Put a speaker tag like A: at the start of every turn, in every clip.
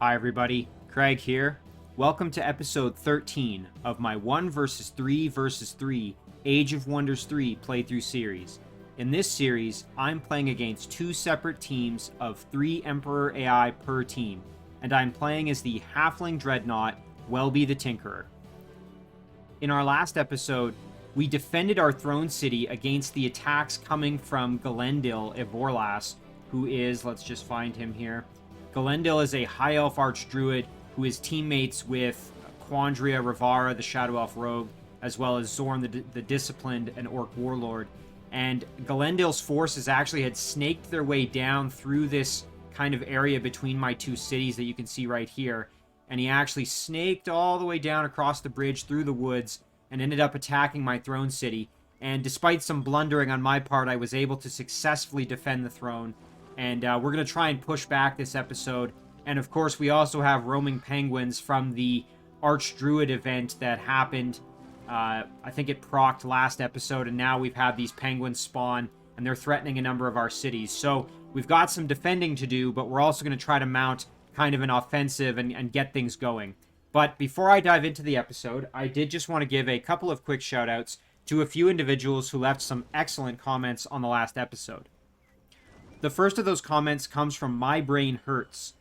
A: Hi everybody, Craig here. Welcome to episode 13 of my 1 vs 3 vs 3 Age of Wonders 3 playthrough series. In this series, I'm playing against two separate teams of 3 Emperor AI per team, and I'm playing as the Halfling Dreadnought, Welby the Tinkerer. In our last episode, we defended our throne city against the attacks coming from Galendil Evorlas, who is, let's just find him here. Galendil is a High Elf Archdruid who is teammates with Quandria Rivara, the Shadow Elf Rogue, as well as Zorn, the Disciplined, and Orc Warlord. And Galendil's forces actually had snaked their way down through this kind of area between my two cities that you can see right here. And he actually snaked all the way down across the bridge through the woods and ended up attacking my throne city. And despite some blundering on my part, I was able to successfully defend the throne. And we're going to try and push back this episode. And of course, we also have roaming penguins from the Archdruid event that happened. I think it procced last episode, and now we've had these penguins spawn, and they're threatening a number of our cities. So we've got some defending to do, but we're also going to try to mount kind of an offensive and get things going. But before I dive into the episode, I did just want to give a couple of quick shout-outs to a few individuals who left some excellent comments on the last episode. The first of those comments comes from My Brain Hurts.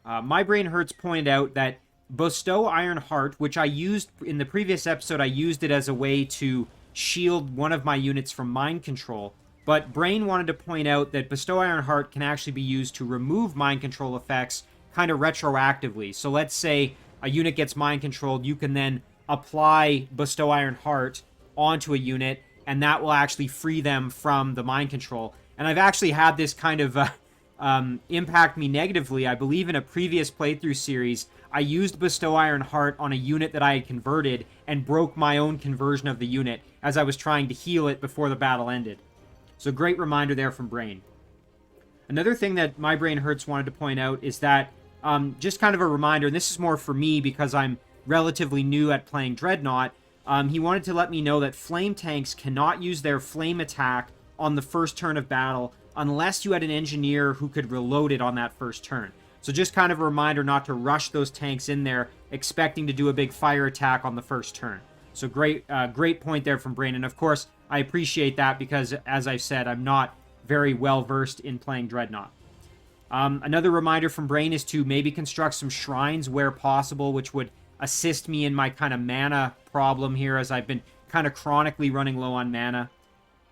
A: My Brain Hurts pointed out that Bestow Iron Heart, which I used in the previous episode, I used it as a way to shield one of my units from mind control. But Brain wanted to point out that Bestow Iron Heart can actually be used to remove mind control effects kind of retroactively. So let's say a unit gets mind controlled, you can then apply Bestow Iron Heart onto a unit, and that will actually free them from the mind control. And I've actually had this kind of impact me negatively. I believe in a previous playthrough series, I used Bestow Iron Heart on a unit that I had converted and broke my own conversion of the unit as I was trying to heal it before the battle ended. So great reminder there from Brain. Another thing that My Brain Hurts wanted to point out is that, just kind of a reminder, and this is more for me because I'm relatively new at playing Dreadnought, he wanted to let me know that flame tanks cannot use their flame attack on the first turn of battle unless you had an engineer who could reload it on that first turn. So just kind of a reminder not to rush those tanks in there expecting to do a big fire attack on the first turn. So great point there from Brain. And of course, I appreciate that because, as I've said, I'm not very well versed in playing Dreadnought. Another reminder from Brain is to maybe construct some shrines where possible, which would assist me in my kind of mana problem here as I've been kind of chronically running low on mana.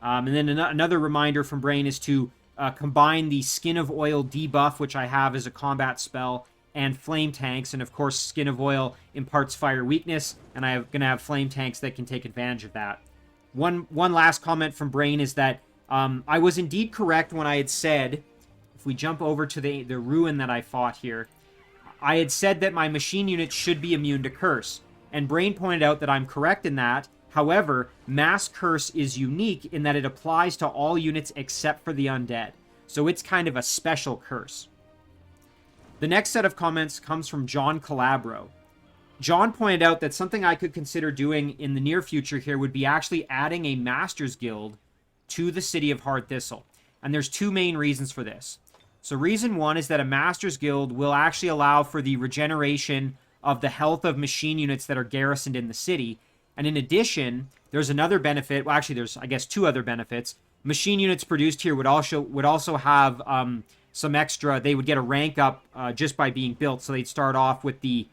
A: And then another reminder from Brain is to combine the Skin of Oil debuff, which I have as a combat spell, and Flame Tanks. And of course, Skin of Oil imparts fire weakness, and I'm going to have Flame Tanks that can take advantage of that. One last comment from Brain is that I was indeed correct when I had said, if we jump over to the ruin that I fought here, I had said that my machine units should be immune to Curse. And Brain pointed out that I'm correct in that. However, Mass Curse is unique in that it applies to all units except for the undead. So it's kind of a special curse. The next set of comments comes from John Calabro. John pointed out that something I could consider doing in the near future here would be actually adding a Masters Guild to the city of Hart Thistle. And there's two main reasons for this. So reason one is that a Masters Guild will actually allow for the regeneration of the health of machine units that are garrisoned in the city. And in addition, there's another benefit. Well, actually, there's, I guess, two other benefits. Machine units produced here would also have some extra. They would get a rank up just by being built. So they'd start off with the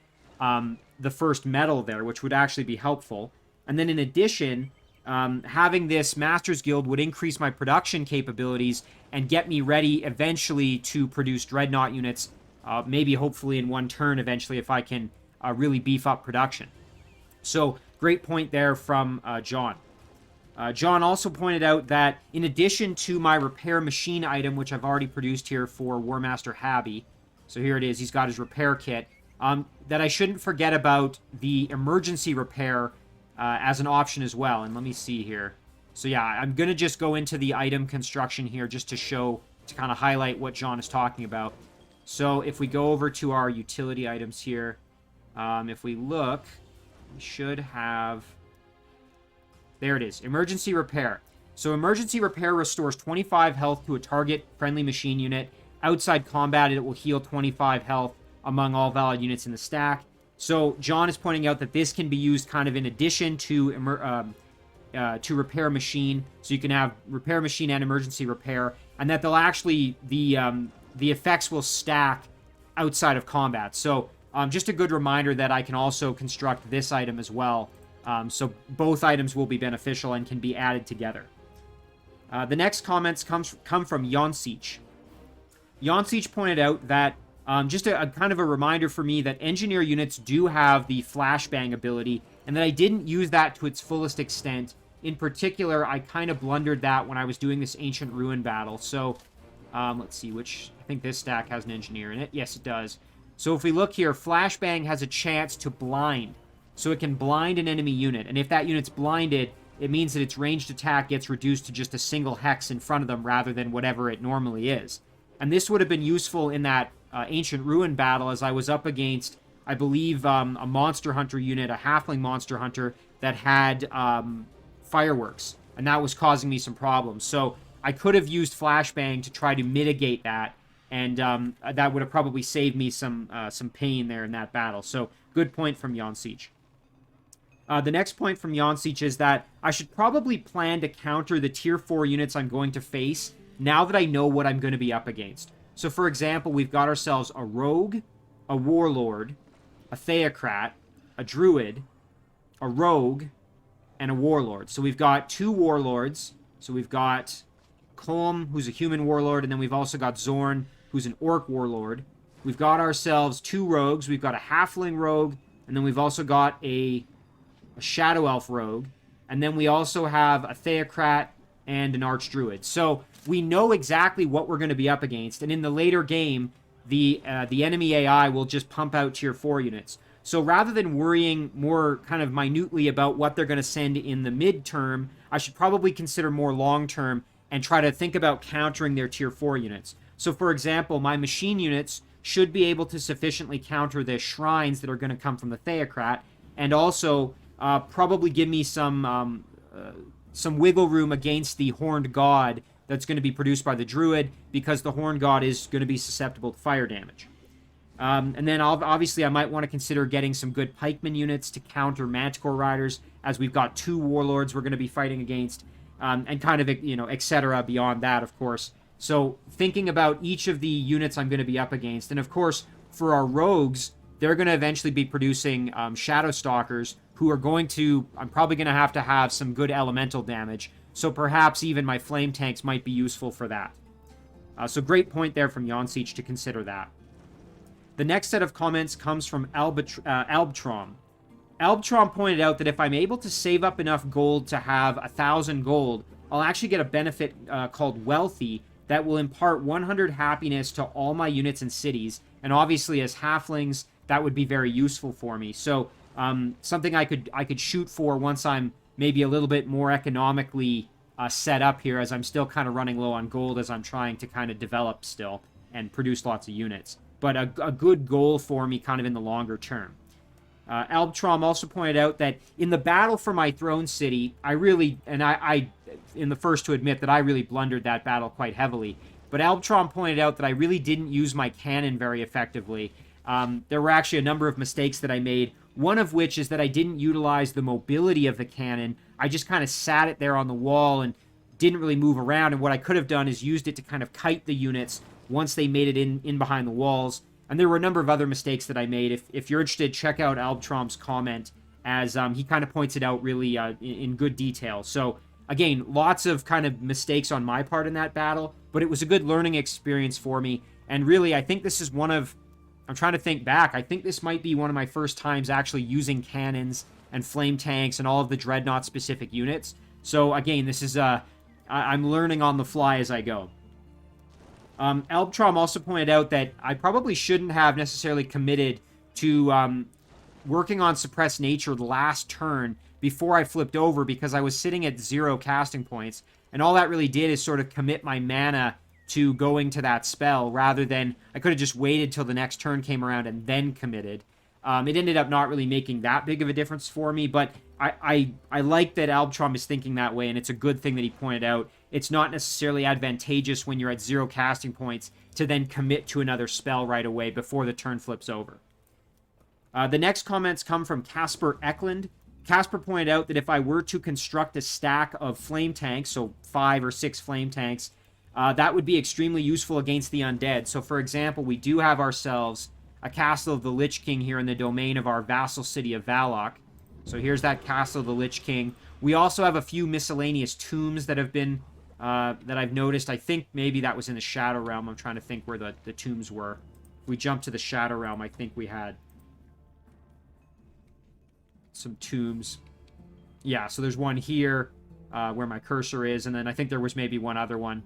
A: first medal there, which would actually be helpful. And then in addition, having this Masters Guild would increase my production capabilities and get me ready eventually to produce Dreadnought units, maybe hopefully in one turn eventually if I can really beef up production. So great point there from John. John also pointed out that in addition to my repair machine item, which I've already produced here for War Master Habby, so here it is, he's got his repair kit, that I shouldn't forget about the emergency repair as an option as well. And let me see here. So yeah, I'm going to just go into the item construction here just to kind of highlight what John is talking about. So if we go over to our utility items here, if we look, we should have... There it is, emergency repair. So emergency repair restores 25 health to a target friendly machine unit. Outside combat, it will heal 25 health among all valid units in the stack. So John is pointing out that this can be used kind of in addition to repair machine. So you can have repair machine and emergency repair, and that they'll actually, the effects will stack outside of combat. So just a good reminder that I can also construct this item as well. So both items will be beneficial and can be added together. The next comments come from Yonsich. Yonsich pointed out that just a kind of a reminder for me that engineer units do have the flashbang ability, and that I didn't use that to its fullest extent. In particular, I kind of blundered that when I was doing this Ancient Ruin battle. So let's see, I think this stack has an engineer in it. Yes, it does. So if we look here, flashbang has a chance to blind. So it can blind an enemy unit, and if that unit's blinded, it means that its ranged attack gets reduced to just a single hex in front of them rather than whatever it normally is. And this would have been useful in that Ancient Ruin battle, as I was up against, I believe, a monster hunter unit, a halfling monster hunter, that had fireworks, and that was causing me some problems. So I could have used flashbang to try to mitigate that, and that would have probably saved me some pain there in that battle. So good point from Yonsich. The next point from Yonsich is that I should probably plan to counter the tier 4 units I'm going to face now that I know what I'm going to be up against. So for example, we've got ourselves a rogue, a warlord, a theocrat, a druid, a rogue, and a warlord. So we've got 2 warlords. So we've got Colm, who's a human warlord, and then we've also got Zorn, who's an orc warlord. We've got ourselves 2 rogues. We've got a halfling rogue, and then we've also got a shadow elf rogue, and then we also have a theocrat and an archdruid. So we know exactly what we're going to be up against, and in the later game, the enemy AI will just pump out tier 4 units. So rather than worrying more kind of minutely about what they're going to send in the midterm, I should probably consider more long-term and try to think about countering their tier 4 units. So for example, my machine units should be able to sufficiently counter the shrines that are going to come from the theocrat, and also probably give me some wiggle room against the horned god that's going to be produced by the druid, because the horned god is going to be susceptible to fire damage. And then obviously I might want to consider getting some good pikeman units to counter manticore riders, as we've got 2 warlords we're going to be fighting against, and kind of, etc. beyond that, of course. So thinking about each of the units I'm going to be up against, and of course for our rogues, they're going to eventually be producing shadow stalkers, who are going to, I'm probably going to have some good elemental damage, so perhaps even my flame tanks might be useful for that. So great point there from Yonsich to consider that. The next set of comments comes from Albtrom. Albtrom pointed out that if I'm able to save up enough gold to have 1,000 gold, I'll actually get a benefit called Wealthy that will impart 100 happiness to all my units and cities, and obviously as halflings, that would be very useful for me. So something I could shoot for once I'm maybe a little bit more economically set up here, as I'm still kind of running low on gold as I'm trying to kind of develop still and produce lots of units. But a good goal for me kind of in the longer term. Albtrom also pointed out that in the battle for my throne city, I really, and I am the first to admit that I really blundered that battle quite heavily, but Albtrom pointed out that I really didn't use my cannon very effectively. There were actually a number of mistakes that I made, one of which is that I didn't utilize the mobility of the cannon. I just kind of sat it there on the wall and didn't really move around, and what I could have done is used it to kind of kite the units once they made it in behind the walls. And there were a number of other mistakes that I made. If you're interested, check out Albtrom's comment, as he kind of points it out really in good detail. So again, lots of kind of mistakes on my part in that battle, but it was a good learning experience for me. And really, I think this is I'm trying to think back, I think this might be one of my first times actually using cannons and flame tanks and all of the Dreadnought specific units. So again, this is I'm learning on the fly as I go. Albtrom also pointed out that I probably shouldn't have necessarily committed to working on Suppressed Nature the last turn before I flipped over, because I was sitting at 0 casting points, and all that really did is sort of commit my mana to going to that spell, rather than I could have just waited till the next turn came around and then committed. It ended up not really making that big of a difference for me, but I like that Albtrom is thinking that way, and it's a good thing that he pointed out. it's not necessarily advantageous when you're at 0 casting points to then commit to another spell right away before the turn flips over. The next comments come from Casper Eklund. Casper pointed out that if I were to construct a stack of flame tanks, so 5 or 6 flame tanks, that would be extremely useful against the undead. So, for example, we do have ourselves a Castle of the Lich King here in the domain of our vassal city of Valok. So here's that Castle of the Lich King. We also have a few miscellaneous tombs that have been, that I've noticed. I think maybe that was in the Shadow Realm. I'm trying to think where the tombs were. If we jump to the Shadow Realm, I think we had some tombs. Yeah, so there's one here where my cursor is, and then I think there was maybe one other one.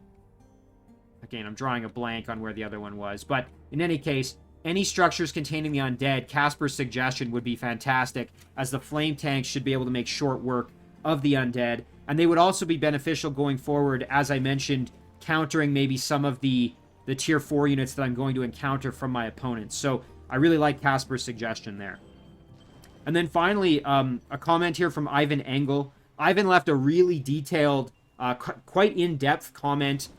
A: Again, I'm drawing a blank on where the other one was. But in any case, any structures containing the undead, Casper's suggestion would be fantastic, as the flame tanks should be able to make short work of the undead. And they would also be beneficial going forward, as I mentioned, countering maybe some of the tier 4 units that I'm going to encounter from my opponents. So I really like Casper's suggestion there. And then finally, a comment here from Ivan Engel. Ivan left a really detailed, quite in-depth comment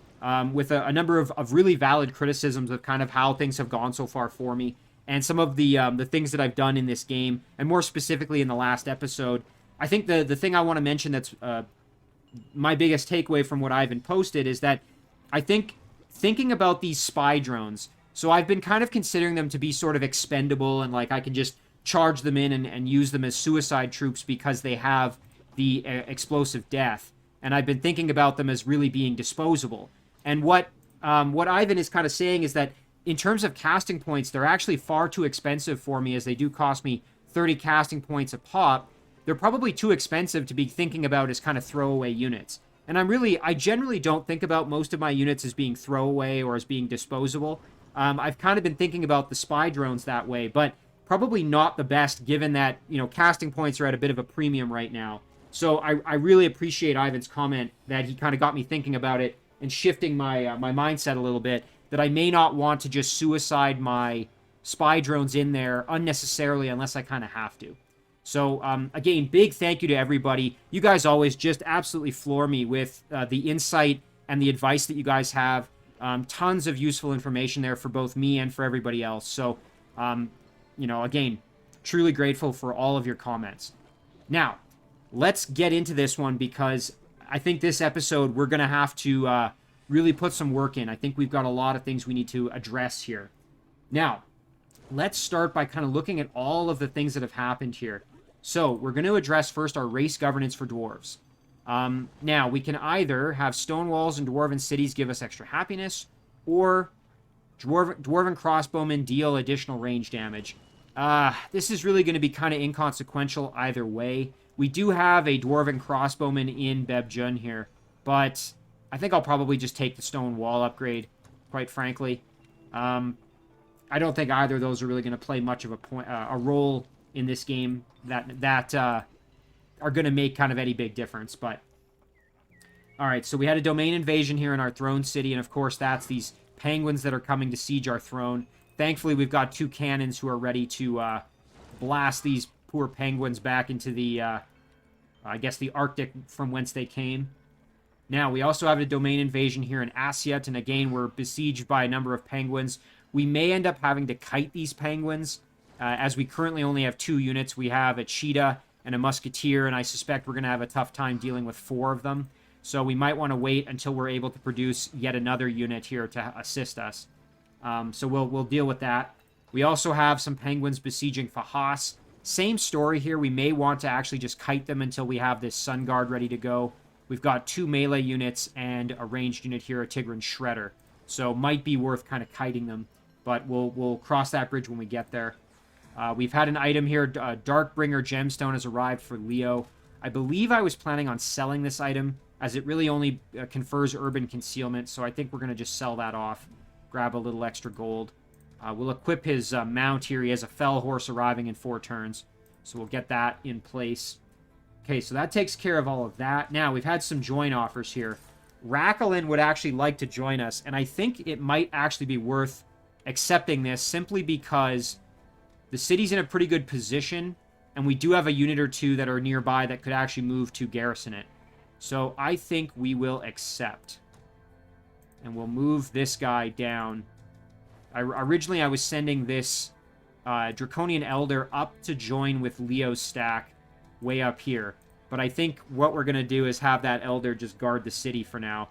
A: with a number of really valid criticisms of kind of how things have gone so far for me, and some of the things that I've done in this game, and more specifically in the last episode. I think the thing I want to mention that's my biggest takeaway from what Ivan posted is that I think thinking about these spy drones, so I've been kind of considering them to be sort of expendable, and like I can just charge them in and use them as suicide troops because they have the explosive death. And I've been thinking about them as really being disposable. And what Ivan is kind of saying is that in terms of casting points, they're actually far too expensive for me, as they do cost me 30 casting points a pop. They're probably too expensive to be thinking about as kind of throwaway units. And I generally don't think about most of my units as being throwaway or as being disposable. I've kind of been thinking about the spy drones that way, but probably not the best, given that, you know, casting points are at a bit of a premium right now. So I really appreciate Ivan's comment that he kind of got me thinking about it and shifting my my mindset a little bit, that I may not want to just suicide my spy drones in there unnecessarily unless I kind of have to. So, again, big thank you to everybody. You guys always just absolutely floor me with the insight and the advice that you guys have. Tons of useful information there for both me and for everybody else. So, you know, again, truly grateful for all of your comments. Now, let's get into this one, because I think this episode we're going to have to really put some work in. I think we've got a lot of things we need to address here. Now, let's start by kind of looking at all of the things that have happened here. So, we're going to address first our race governance for dwarves. Now, we can either have stone walls and dwarven cities give us extra happiness, or dwarven crossbowmen deal additional range damage. This is really going to be kind of inconsequential either way. We do have a dwarven crossbowman in Bebjun here, but I think I'll probably just take the stone wall upgrade, quite frankly. I don't think either of those are really going to play much of a role in this game that are going to make kind of any big difference. But all right, so we had a domain invasion here in our throne city, and of course that's these penguins that are coming to siege our throne. Thankfully, we've got 2 cannons who are ready to blast these poor penguins back into the, I guess, the Arctic from whence they came. Now, we also have a domain invasion here in Asyut, and again, we're besieged by a number of penguins. We may end up having to kite these penguins, as we currently only have 2 units. We have a cheetah and a musketeer, and I suspect we're going to have a tough time dealing with 4 of them. So we might want to wait until we're able to produce yet another unit here to assist us. So we'll deal with that. We also have some penguins besieging Fahas. Same story here. We may want to actually just kite them until we have this Sun Guard ready to go. We've got 2 melee units and a ranged unit here, a Tigran Shredder. So might be worth kind of kiting them, but we'll cross that bridge when we get there. We've had an item here. Darkbringer Gemstone has arrived for Leo. I believe I was planning on selling this item, as it really only confers urban concealment, so I think we're going to just sell that off, grab a little extra gold. We'll equip his mount here. He has a fell horse arriving in 4 turns, so we'll get that in place. Okay, so that takes care of all of that. Now, we've had some join offers here. Rakalin would actually like to join us, and I think it might actually be worth accepting this simply because the city's in a pretty good position, and we do have a unit or 2 that are nearby that could actually move to garrison it. So I think we will accept. And we'll move this guy down. Originally, I was sending this Draconian Elder up to join with Leo's stack way up here. But I think what we're going to do is have that Elder just guard the city for now.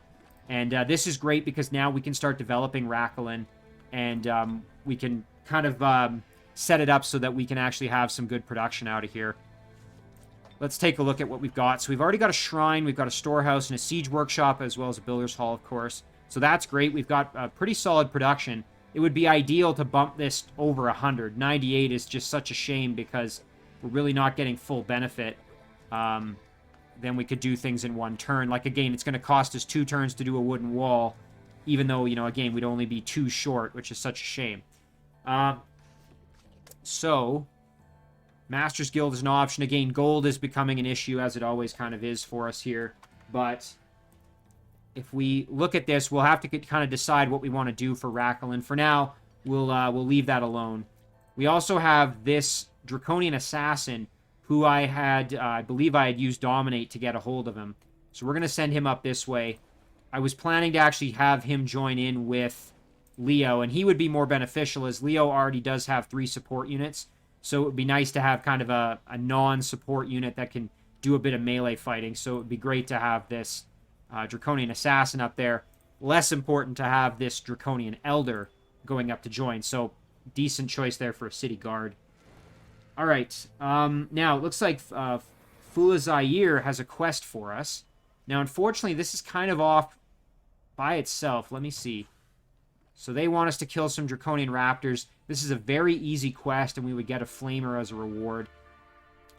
A: And this is great because now we can start developing Rakelen. And we can kind of set it up so that we can actually have some good production out of here. Let's take a look at what we've got. So we've already got a shrine, we've got a storehouse, and a siege workshop, as well as a builder's hall, of course. So that's great. We've got pretty solid production. It would be ideal to bump this over 100. 98 is just such a shame because we're really not getting full benefit. Then we could do things in one turn. Like, again, it's going to cost us 2 turns to do a wooden wall, even though, you know, again, we'd only be 2 short, which is such a shame. So, Master's Guild is an option. Again, gold is becoming an issue, as it always kind of is for us here. But if we look at this, we'll have to kind of decide what we want to do for Rakelen. For now, we'll leave that alone. We also have this Draconian Assassin, who I believe I had used Dominate to get a hold of him. So we're going to send him up this way. I was planning to actually have him join in with Leo, and he would be more beneficial, as Leo already does have 3 support units. So it would be nice to have kind of a non-support unit that can do a bit of melee fighting. So it would be great to have this Draconian Assassin up there. Less important to have this Draconian Elder going up to join. So decent choice there for a city guard. All right. Now, it looks like Fula Zaire has a quest for us. Now, unfortunately, this is kind of off by itself. Let me see. So they want us to kill some Draconian Raptors. This is a very easy quest, and we would get a Flamer as a reward.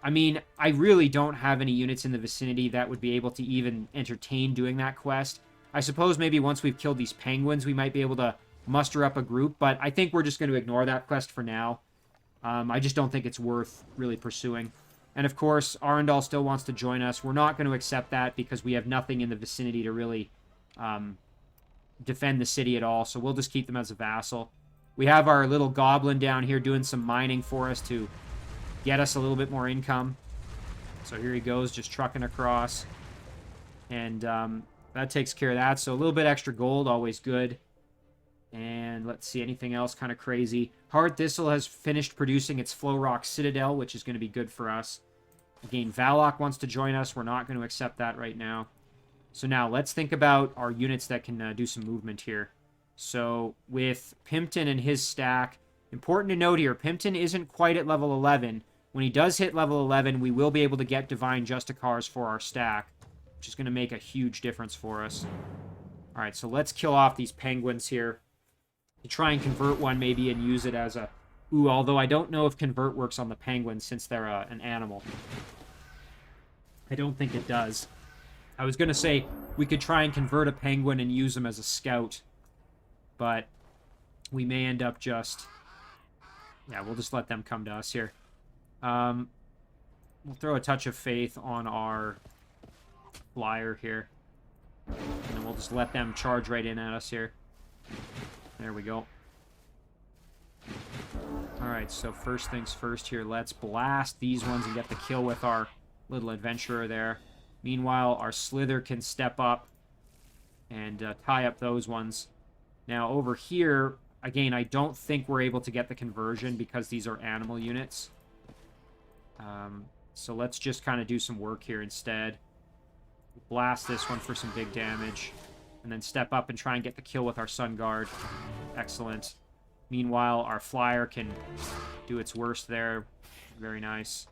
A: I mean, I really don't have any units in the vicinity that would be able to even entertain doing that quest. I suppose maybe once we've killed these penguins, we might be able to muster up a group, but I think we're just going to ignore that quest for now. I just don't think it's worth really pursuing. And of course, Arundel still wants to join us. We're not going to accept that because we have nothing in the vicinity to really defend the city at all, so we'll just keep them as a vassal. We have our little goblin down here doing some mining for us to get us a little bit more income. So here he goes, just trucking across. And that takes care of that. So a little bit extra gold, always good. And let's see, anything else kind of crazy. Hart Thistle has finished producing its Flow Rock Citadel, which is going to be good for us. Again, Valok wants to join us. We're not going to accept that right now. So now let's think about our units that can do some movement here. So with Pimpton and his stack, important to note here, Pimpton isn't quite at level 11. When he does hit level 11, we will be able to get Divine Justicars for our stack, which is going to make a huge difference for us. All right, so let's kill off these penguins here. Try and convert one maybe and use it as a... Ooh, although I don't know if convert works on the penguins since they're an animal. I don't think it does. I was going to say we could try and convert a penguin and use them as a scout. But we may end up just... Yeah, we'll just let them come to us here. We'll throw a touch of faith on our flyer here. And then we'll just let them charge right in at us here. There we go. Alright, so first things first here. Let's blast these ones and get the kill with our little adventurer there. Meanwhile, our Slither can step up and tie up those ones. Now, over here, again, I don't think we're able to get the conversion because these are animal units. So let's just kind of do some work here instead. Blast this one for some big damage. And then step up and try and get the kill with our Sun Guard. Excellent. Meanwhile, our Flyer can do its worst there. Very nice.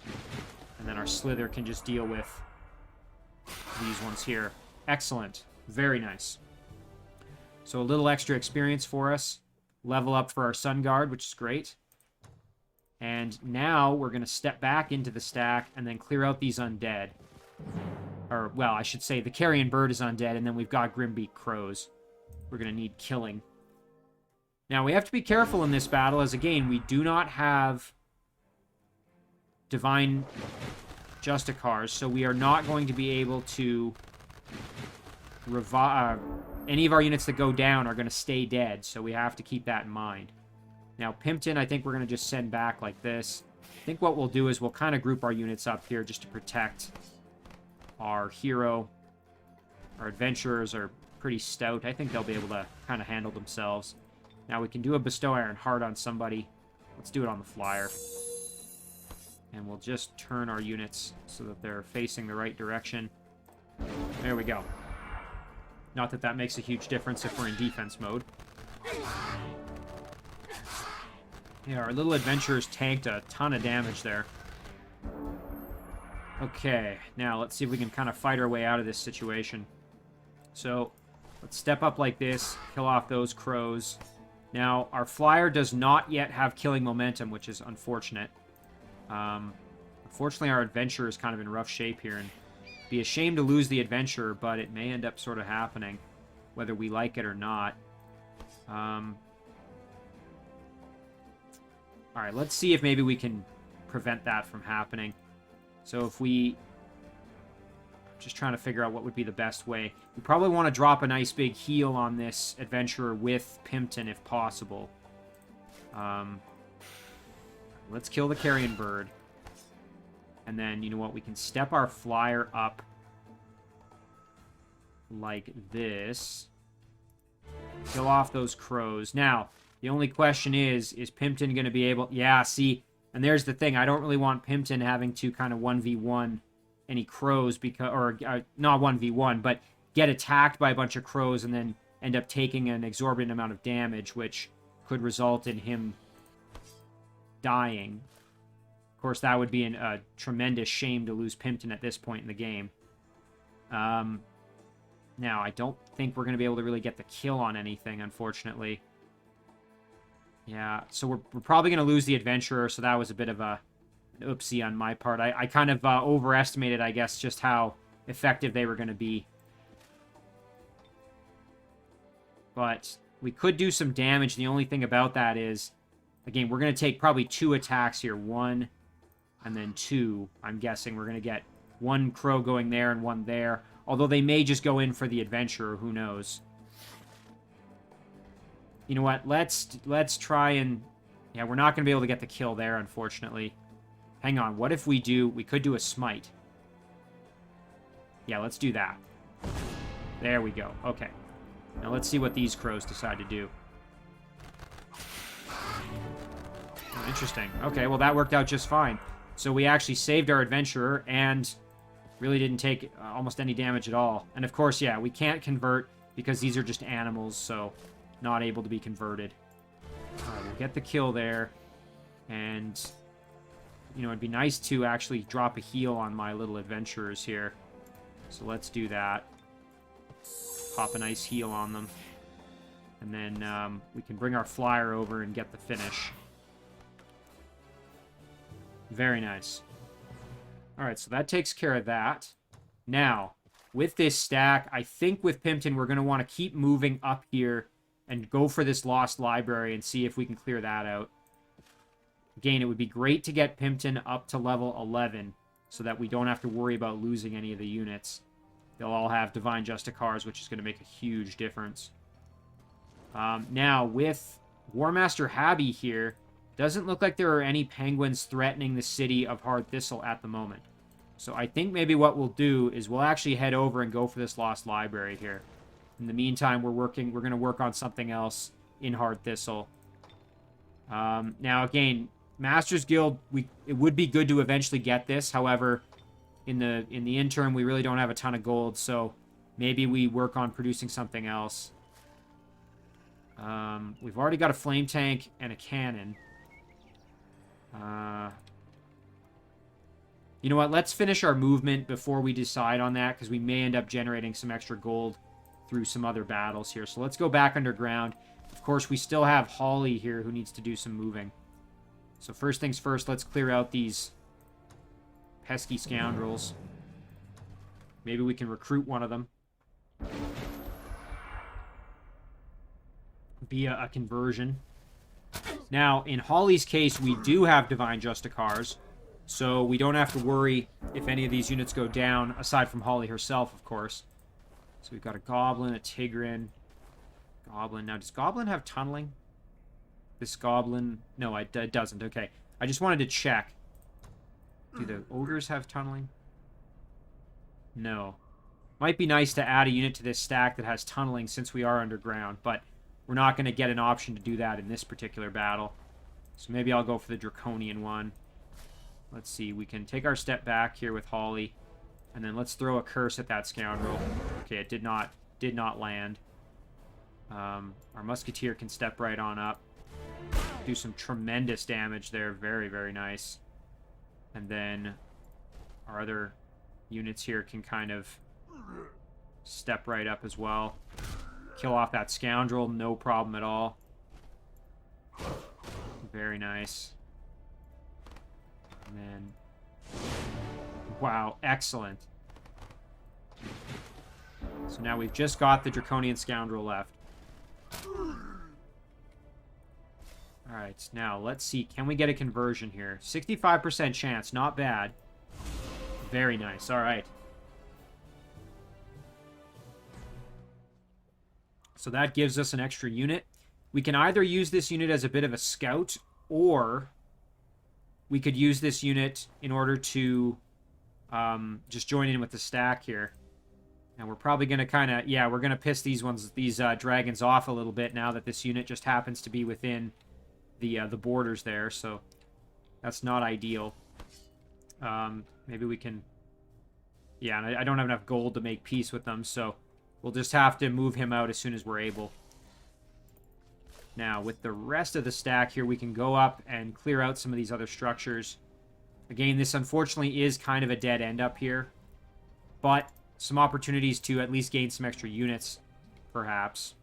A: And then our Slither can just deal with these ones here. Excellent. Very nice. So a little extra experience for us. Level up for our Sun Guard, which is great. And now we're going to step back into the stack and then clear out these undead. Or, well, I should say the Carrion Bird is undead, and then we've got Grimbeak Crows. We're going to need killing. Now, we have to be careful in this battle, as, again, we do not have Divine Justicars, so we are not going to be able to revive... any of our units that go down are going to stay dead, so we have to keep that in mind. Now, Pimpton, I think we're going to just send back like this. I think what we'll do is we'll kind of group our units up here just to protect our hero. Our adventurers are pretty stout. I think they'll be able to kind of handle themselves. Now we can do a Bestow Iron Heart on somebody. Let's do it on the flyer. And we'll just turn our units so that they're facing the right direction. There we go. Not that that makes a huge difference if we're in defense mode. Yeah, our little adventurers tanked a ton of damage there. Okay, now let's see if we can kind of fight our way out of this situation. So, let's step up like this, kill off those crows. Now, our flyer does not yet have killing momentum, which is unfortunate. Unfortunately, our adventurer is kind of in rough shape here, and it'd be a shame to lose the adventurer, but it may end up sort of happening, whether we like it or not. Alright, let's see if maybe we can prevent that from happening. So if we... Just trying to figure out what would be the best way. We probably want to drop a nice big heal on this adventurer with Pimpton if possible. Let's kill the carrion bird. And then, you know what, we can step our flyer up like this. Kill off those crows. Now, the only question is Pimpton going to be able... Yeah, see, and there's the thing. I don't really want Pimpton having to kind of 1v1 any crows, because, or not 1v1, but get attacked by a bunch of crows and then end up taking an exorbitant amount of damage, which could result in him dying. Of course, that would be a tremendous shame to lose Pimpton at this point in the game. Now, I don't think we're going to be able to really get the kill on anything, unfortunately. Yeah, so we're probably going to lose the adventurer, so that was a bit of an oopsie on my part. I kind of overestimated, I guess, just how effective they were going to be. But we could do some damage. The only thing about that is, again, we're going to take probably 2 attacks here. 1 and then 2. I'm guessing we're going to get 1 crow going there and 1 there. Although they may just go in for the adventurer. Who knows? You know what? Let's try and... Yeah, we're not going to be able to get the kill there, unfortunately. Hang on. What if we do... We could do a smite. Yeah, let's do that. There we go. Okay. Now let's see what these crows decide to do. Oh, interesting. Okay, well that worked out just fine. So we actually saved our adventurer and really didn't take almost any damage at all. And of course, yeah, we can't convert because these are just animals, so not able to be converted. Alright, we'll get the kill there. And, you know, it'd be nice to actually drop a heal on my little adventurers here. So let's do that. Pop a nice heal on them. And then we can bring our flyer over and get the finish. Very nice. Alright, so that takes care of that. Now, with this stack, I think with Pimpton, we're going to want to keep moving up here and go for this Lost Library and see if we can clear that out. Again, it would be great to get Pimpton up to level 11 so that we don't have to worry about losing any of the units. They'll all have Divine Justicars, which is going to make a huge difference. Now, with War Master Habby here, doesn't look like there are any penguins threatening the city of Hard Thistle at the moment. So I think maybe what we'll do is we'll actually head over and go for this Lost Library here. In the meantime, we're going to work on something else in Hard Thistle. Now, again, Masters Guild, it would be good to eventually get this. However, in the interim, we really don't have a ton of gold, so maybe we work on producing something else. We've already got a flame tank and a cannon. You know what? Let's finish our movement before we decide on that, because we may end up generating some extra gold through some other battles here. So let's go back underground. Of course, we still have Holly here who needs to do some moving. So first things first, let's clear out these pesky scoundrels. Maybe we can recruit one of them via a conversion. Now, in Holly's case, we do have Divine Justicars, so we don't have to worry if any of these units go down, aside from Holly herself, of course. So we've got a Goblin, a Tigrin, Goblin. Now, does Goblin have tunneling? This Goblin... No, it doesn't. Okay. I just wanted to check. Do the Ogres have tunneling? No. Might be nice to add a unit to this stack that has tunneling since we are underground, but we're not going to get an option to do that in this particular battle. So maybe I'll go for the Draconian one. Let's see, we can take our step back here with Holly, and then let's throw a curse at that scoundrel. Okay, it did not land. Our Musketeer can step right on up. Do some tremendous damage there. Very, very nice. And then our other units here can kind of step right up as well. Kill off that scoundrel, no problem at all. Very nice. And then... wow, excellent. So now we've just got the Draconian Scoundrel left. Alright, now let's see. Can we get a conversion here? 65% chance, not bad. Very nice, alright. So that gives us an extra unit. We can either use this unit as a bit of a scout, or we could use this unit in order to just join in with the stack here. And we're probably going to kind of, yeah, we're going to piss these dragons off a little bit now that this unit just happens to be within the borders there, so that's not ideal. Maybe we can, yeah, and I don't have enough gold to make peace with them, so we'll just have to move him out as soon as we're able. Now, with the rest of the stack here, we can go up and clear out some of these other structures. Again, this unfortunately is kind of a dead end up here, but some opportunities to at least gain some extra units, perhaps.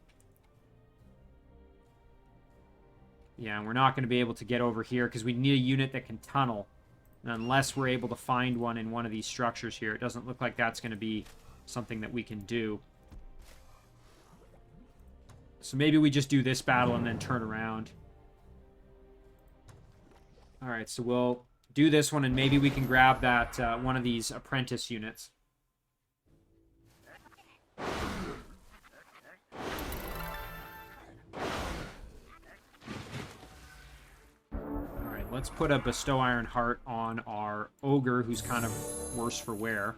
A: Yeah, and we're not going to be able to get over here because we need a unit that can tunnel. And unless we're able to find one in one of these structures here, it doesn't look like that's going to be something that we can do. So maybe we just do this battle and then turn around. Alright, so we'll do this one and maybe we can grab that one of these apprentice units. Let's put a Bestow Iron Heart on our Ogre, who's kind of worse for wear.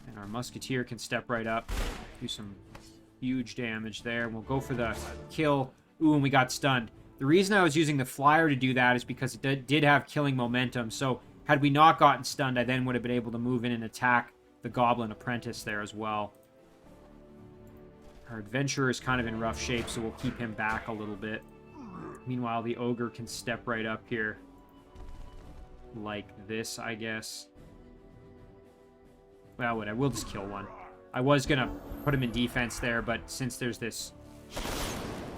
A: And our Musketeer can step right up, do some huge damage there. We'll go for the kill. Ooh, and we got stunned. The reason I was using the Flyer to do that is because it did have killing momentum. So had we not gotten stunned, I then would have been able to move in and attack the Goblin Apprentice there as well. Our Adventurer is kind of in rough shape, so we'll keep him back a little bit. Meanwhile, the Ogre can step right up here. Like this, I guess. Well, whatever. We'll just kill one. I was going to put him in defense there, but since there's this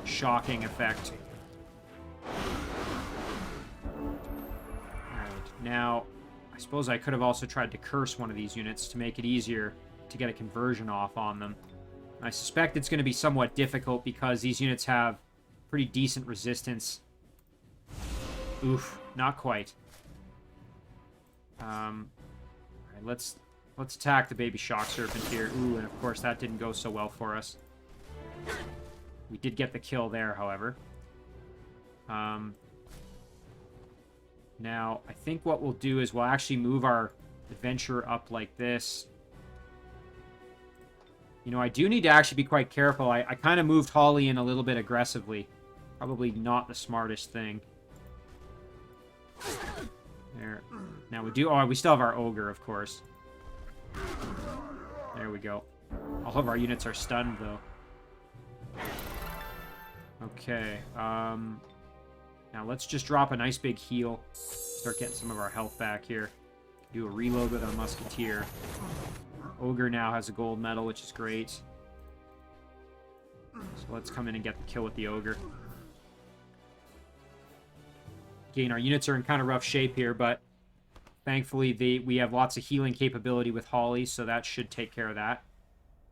A: shocking effect. Alright, now, I suppose I could have also tried to curse one of these units to make it easier to get a conversion off on them. I suspect it's going to be somewhat difficult because these units have pretty decent resistance. Oof, not quite. Alright, let's attack the baby shock serpent here. Ooh, and of course that didn't go so well for us. We did get the kill there, however. Now, I think what we'll do is we'll actually move our adventurer up like this. You know, I do need to actually be quite careful. I kind of moved Holly in a little bit aggressively. Probably not the smartest thing. There. Now we do... oh, we still have our Ogre, of course. There we go. All of our units are stunned, though. Okay. Now let's just drop a nice big heal. Start getting some of our health back here. Do a reload with our Musketeer. Ogre now has a gold medal, which is great. So let's come in and get the kill with the Ogre. Again, our units are in kind of rough shape here, but thankfully we have lots of healing capability with Holly, so that should take care of that.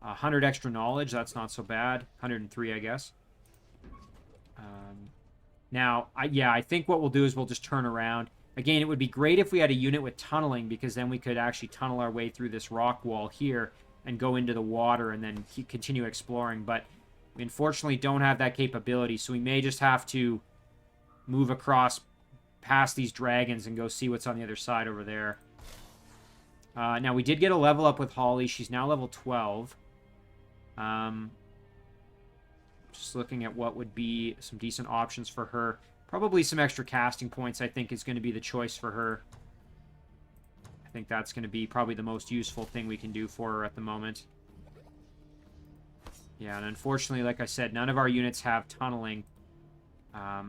A: 100 extra knowledge, that's not so bad. 103, I guess. Now, I think what we'll do is we'll just turn around. Again, it would be great if we had a unit with tunneling, because then we could actually tunnel our way through this rock wall here and go into the water and then continue exploring. But we unfortunately don't have that capability, so we may just have to move across past these dragons and go see what's on the other side over there. Now, we did get a level up with Holly. She's now level 12. Just looking at what would be some decent options for her. Probably some extra casting points, I think, is going to be the choice for her. I think that's going to be probably the most useful thing we can do for her at the moment. Yeah, and unfortunately, like I said, none of our units have tunneling.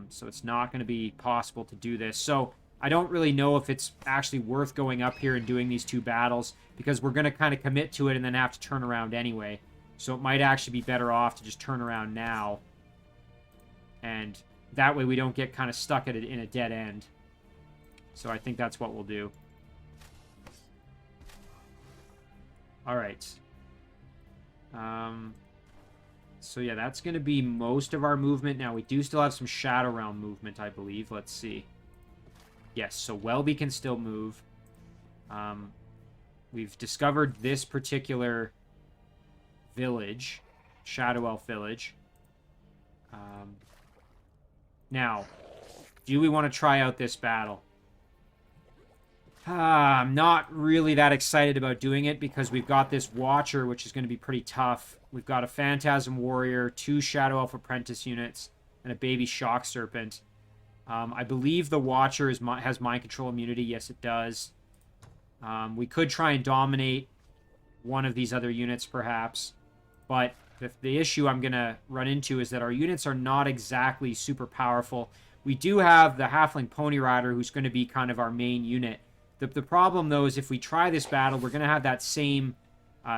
A: So it's not going to be possible to do this. So I don't really know if it's actually worth going up here and doing these 2 battles, because we're going to kind of commit to it and then have to turn around anyway. So it might actually be better off to just turn around now. And that way we don't get kind of stuck in a dead end. So I think that's what we'll do. Alright. So yeah, that's going to be most of our movement. Now, we do still have some Shadow Realm movement, I believe. Let's see. Yes, so Welby can still move. We've discovered this particular village, Shadow Elf Village. Now, do we want to try out this battle? I'm not really that excited about doing it because we've got this Watcher, which is going to be pretty tough. We've got a Phantasm Warrior, 2 Shadow Elf Apprentice units, and a Baby Shock Serpent. I believe the Watcher has Mind Control immunity. Yes, it does. We could try and dominate one of these other units, perhaps. But the issue I'm going to run into is that our units are not exactly super powerful. We do have the Halfling Pony Rider, who's going to be kind of our main unit. The problem, though, is if we try this battle, we're going to have that same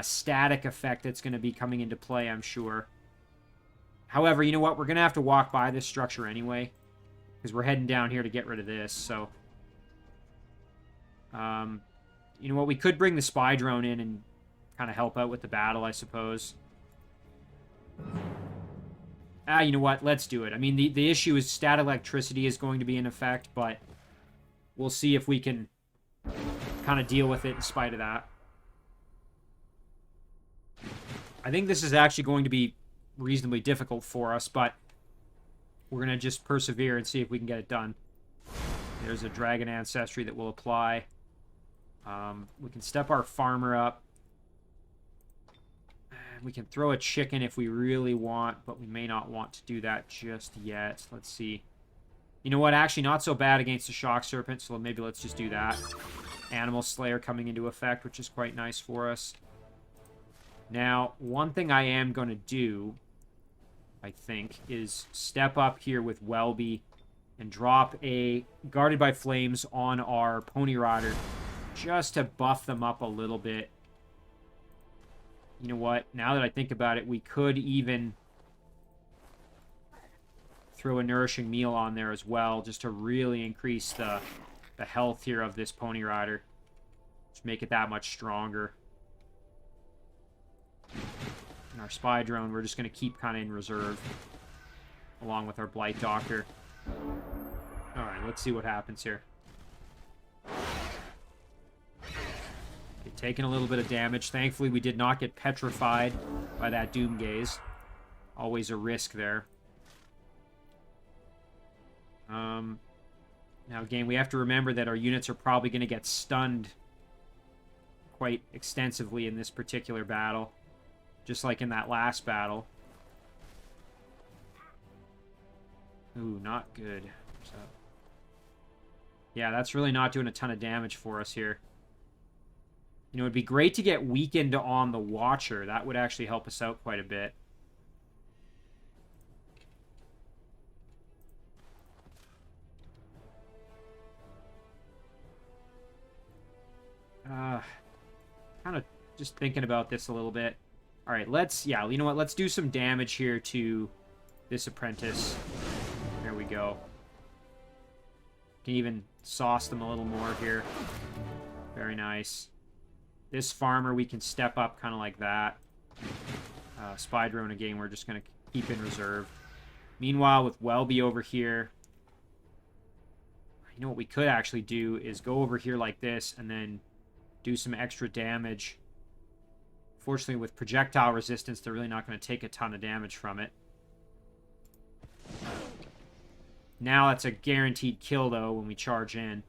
A: static effect that's going to be coming into play, I'm sure. However, you know what? We're going to have to walk by this structure anyway, because we're heading down here to get rid of this, so... you know what? We could bring the spy drone in and kind of help out with the battle, I suppose. You know what? Let's do it. I mean, the issue is static electricity is going to be in effect, but we'll see if we can kind of deal with it in spite of that. I think this is actually going to be reasonably difficult for us, but we're going to just persevere and see if we can get it done. There's a dragon ancestry that will apply. We can step our farmer up. We can throw a chicken if we really want, but we may not want to do that just yet. Let's see. You know what? Actually, not so bad against the Shock Serpent, so maybe let's just do that. Animal Slayer coming into effect, which is quite nice for us. Now, one thing I am going to do, I think, is step up here with Welby and drop a Guarded by Flames on our Pony Rider just to buff them up a little bit. You know what? Now that I think about it, we could even throw a Nourishing Meal on there as well, just to really increase the health here of this Pony Rider. Just make it that much stronger. And our Spy Drone, we're just going to keep kind of in reserve, along with our Blight Doctor. Alright, let's see what happens here. Okay, taking a little bit of damage. Thankfully, we did not get petrified by that Doom Gaze. Always a risk there. Now, again, we have to remember that our units are probably going to get stunned quite extensively in this particular battle. Just like in that last battle. Ooh, not good. So, yeah, that's really not doing a ton of damage for us here. You know, it'd be great to get weakened on the Watcher. That would actually help us out quite a bit. Kind of just thinking about this a little bit. Alright, yeah, you know what? Let's do some damage here to this apprentice. There we go. Can even sauce them a little more here. Very nice. This farmer, we can step up kind of like that. Spy Drone, again, we're just going to keep in reserve. Meanwhile, with Welby over here, you know what we could actually do is go over here like this and then do some extra damage. Fortunately, with projectile resistance, they're really not going to take a ton of damage from it. Now that's a guaranteed kill, though, when we charge in.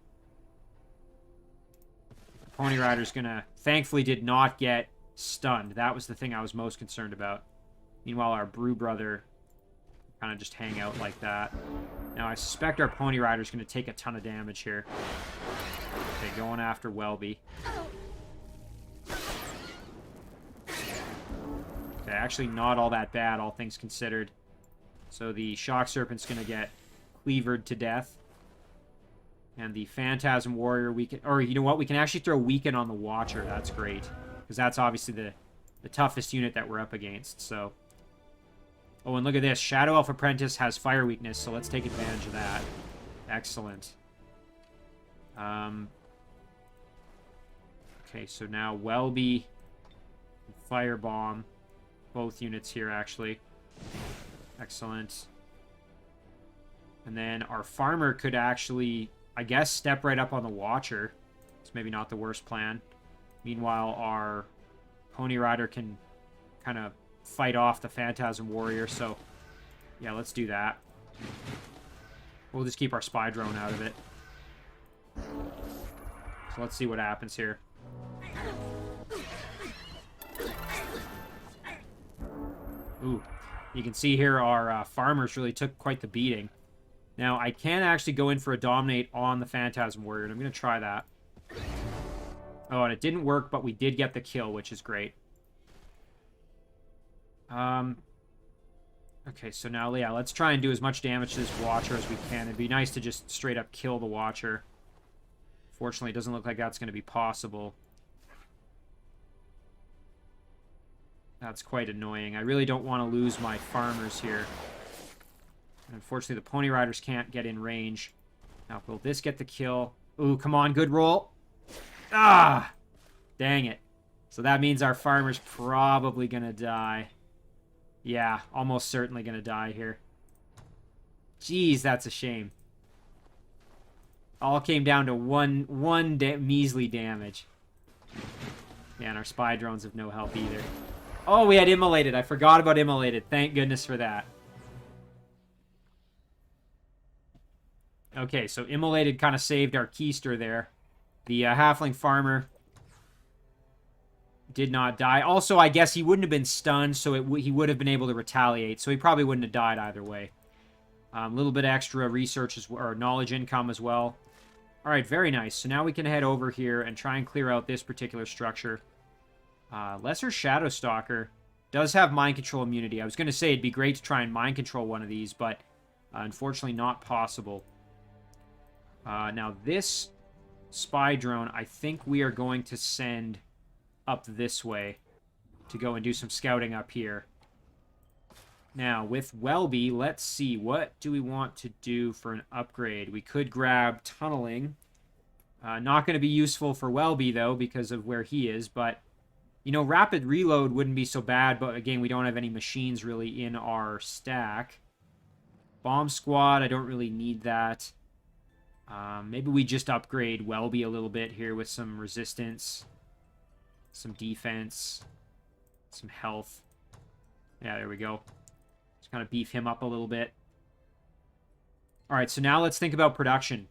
A: Pony Rider's gonna... Thankfully did not get stunned. That was the thing I was most concerned about. Meanwhile, our Brew Brother kind of just hang out like that. Now, I suspect our Pony Rider's gonna take a ton of damage here. Okay, going after Welby. Okay, actually not all that bad, all things considered. So the Shock Serpent's gonna get cleavered to death. And the Phantasm Warrior, we can... Or, you know what? We can actually throw Weaken on the Watcher. That's great. Because that's obviously the toughest unit that we're up against, so... Oh, and look at this. Shadow Elf Apprentice has Fire Weakness, so let's take advantage of that. Excellent. Okay, so now Welby and Firebomb. Both units here, actually. Excellent. And then our Farmer could actually... I guess step right up on the Watcher. It's maybe not the worst plan. Meanwhile, our Pony Rider can kind of fight off the Phantasm Warrior, so yeah, let's do that. We'll just keep our Spy Drone out of it. So let's see what happens here. Ooh, you can see here our farmers really took quite the beating. Now, I can actually go in for a Dominate on the Phantasm Warrior, and I'm going to try that. Oh, and it didn't work, but we did get the kill, which is great. Okay, so now, yeah, let's try and do as much damage to this Watcher as we can. It'd be nice to just straight up kill the Watcher. Fortunately, it doesn't look like that's going to be possible. That's quite annoying. I really don't want to lose my farmers here. And unfortunately, the Pony Riders can't get in range. Now, will this get the kill? Ooh, come on, good roll. Ah! Dang it. So that means our farmer's probably going to die. Yeah, almost certainly going to die here. Jeez, that's a shame. All came down to one measly damage. Yeah, and our Spy Drones have no help either. Oh, we had Immolated. I forgot about Immolated. Thank goodness for that. Okay, so Immolated kind of saved our Keister there. The Halfling Farmer did not die. Also, I guess he wouldn't have been stunned, so he would have been able to retaliate. So he probably wouldn't have died either way. A little bit extra research or knowledge income as well. All right, very nice. So now we can head over here and try and clear out this particular structure. Lesser Shadow Stalker does have Mind Control immunity. I was going to say it'd be great to try and Mind Control one of these, but unfortunately not possible. Now this Spy Drone, I think we are going to send up this way to go and do some scouting up here. Now, with Welby, let's see. What do we want to do for an upgrade? We could grab Tunneling. Not going to be useful for Welby, though, because of where he is. But, you know, Rapid Reload wouldn't be so bad. But, again, we don't have any machines really in our stack. Bomb Squad, I don't really need that. Maybe we just upgrade Welby a little bit here with some resistance, some defense, some health. Yeah, there we go. Just kind of beef him up a little bit. All right, so now let's think about production.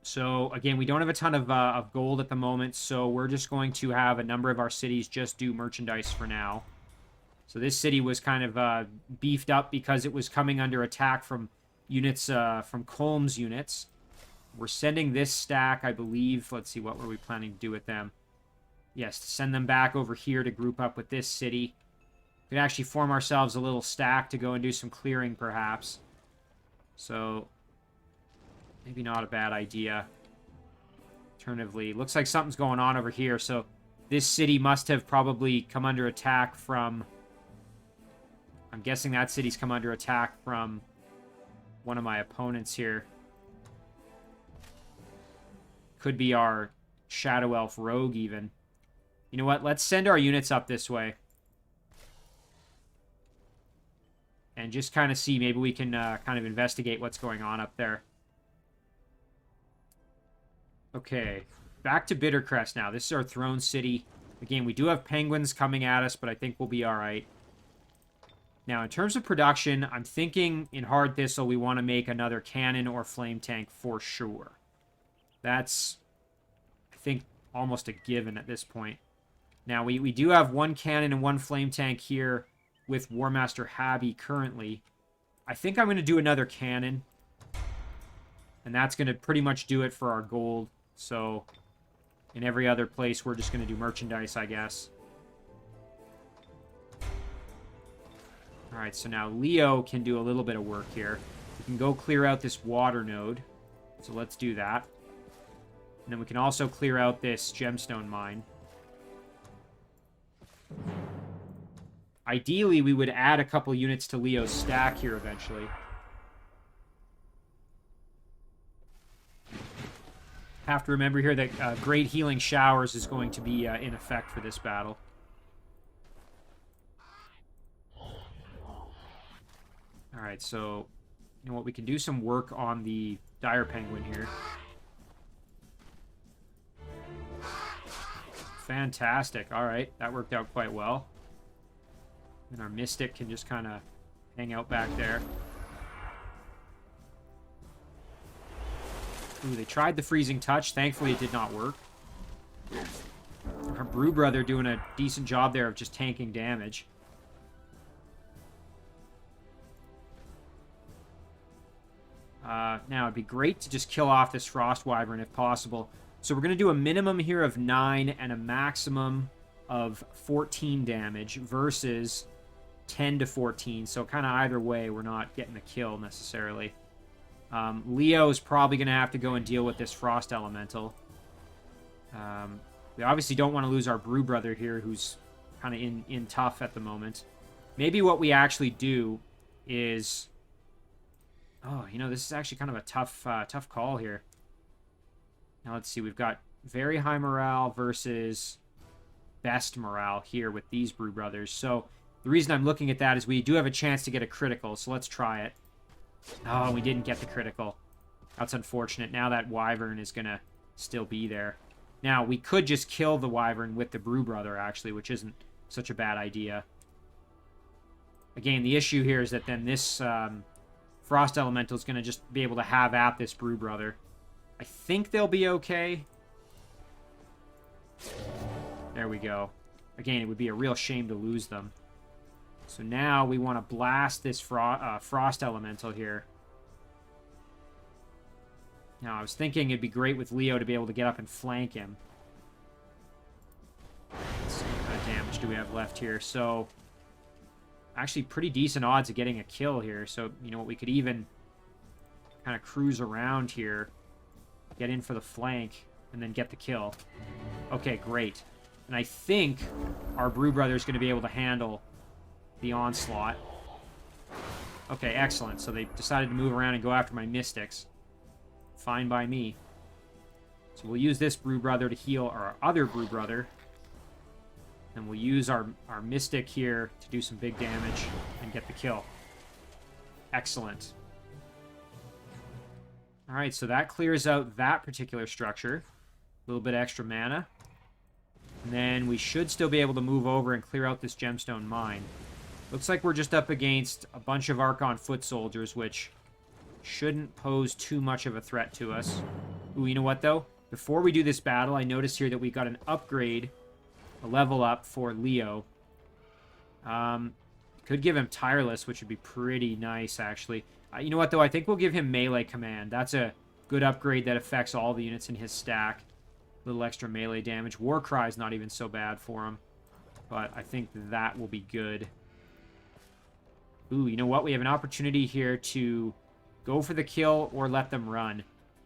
A: So, again, we don't have a ton of gold at the moment, so we're just going to have a number of our cities just do merchandise for now. So this city was kind of beefed up because it was coming under attack from units, from Colm's units. We're sending this stack, I believe. Let's see, what were we planning to do with them? Yes, to send them back over here to group up with this city. We could actually form ourselves a little stack to go and do some clearing, perhaps. So, maybe not a bad idea. Alternatively, looks like something's going on over here. So, this city must have probably come under attack from... I'm guessing that city's come under attack from one of my opponents here. Could be our Shadow Elf Rogue, even. You know what? Let's send our units up this way. And just kind of see. Maybe we can kind of investigate what's going on up there. Okay. Back to Bittercrest now. This is our throne city. Again, we do have penguins coming at us, but I think we'll be alright. Now, in terms of production, I'm thinking in Hard Thistle we want to make another cannon or flame tank for sure. That's, I think, almost a given at this point. Now, we do have one cannon and one flame tank here with War Master Habby currently. I think I'm going to do another cannon. And that's going to pretty much do it for our gold. So, in every other place, we're just going to do merchandise, I guess. Alright, so now Leo can do a little bit of work here. We can go clear out this water node. So let's do that. And then we can also clear out this gemstone mine. Ideally, we would add a couple units to Leo's stack here eventually. Have to remember here that Great Healing Showers is going to be in effect for this battle. Alright, so, you know what, we can do some work on the Dire Penguin here. Fantastic. Alright, that worked out quite well. And our Mystic can just kind of hang out back there. Ooh, they tried the Freezing Touch. Thankfully, it did not work. Our Brew Brother doing a decent job there of just tanking damage. Now, it'd be great to just kill off this Frost Wyvern if possible. So we're going to do a minimum here of 9 and a maximum of 14 damage versus 10 to 14. So kind of either way, we're not getting a kill necessarily. Leo is probably going to have to go and deal with this Frost Elemental. We obviously don't want to lose our Brew Brother here, who's kind of in tough at the moment. Maybe what we actually do is... Oh, you know, this is actually kind of a tough call here. Now, let's see. We've got very high morale versus best morale here with these Brew Brothers. So, the reason I'm looking at that is we do have a chance to get a critical, so let's try it. Oh, we didn't get the critical. That's unfortunate. Now that Wyvern is going to still be there. Now, we could just kill the Wyvern with the Brew Brother, actually, which isn't such a bad idea. Again, the issue here is that then this... Frost Elemental is going to just be able to have at this Brew Brother. I think they'll be okay. There we go. Again, it would be a real shame to lose them. So now we want to blast this Frost Elemental here. Now, I was thinking it'd be great with Leo to be able to get up and flank him. Let's see what kind of damage do we have left here. So... actually pretty decent odds of getting a kill here. So, you know what, we could even kind of cruise around here, get in for the flank, and then get the kill. Okay, great. And I think our Brew Brother is going to be able to handle the onslaught. Okay, excellent. So they decided to move around and go after my Mystics. Fine by me. So we'll use this Brew Brother to heal our other Brew Brother. And we'll use our Mystic here to do some big damage and get the kill. Excellent. Alright, so that clears out that particular structure. A little bit extra mana. And then we should still be able to move over and clear out this gemstone mine. Looks like we're just up against a bunch of Archon foot soldiers, which shouldn't pose too much of a threat to us. Ooh, you know what, though? Before we do this battle, I noticed here that we got an upgrade... a level up for Leo. Could give him Tireless, which would be pretty nice, actually. You know what, though? I think we'll give him Melee Command. That's a good upgrade that affects all the units in his stack. A little extra melee damage. Warcry's not even so bad for him. But I think that will be good. Ooh, you know what? We have an opportunity here to go for the kill or let them run.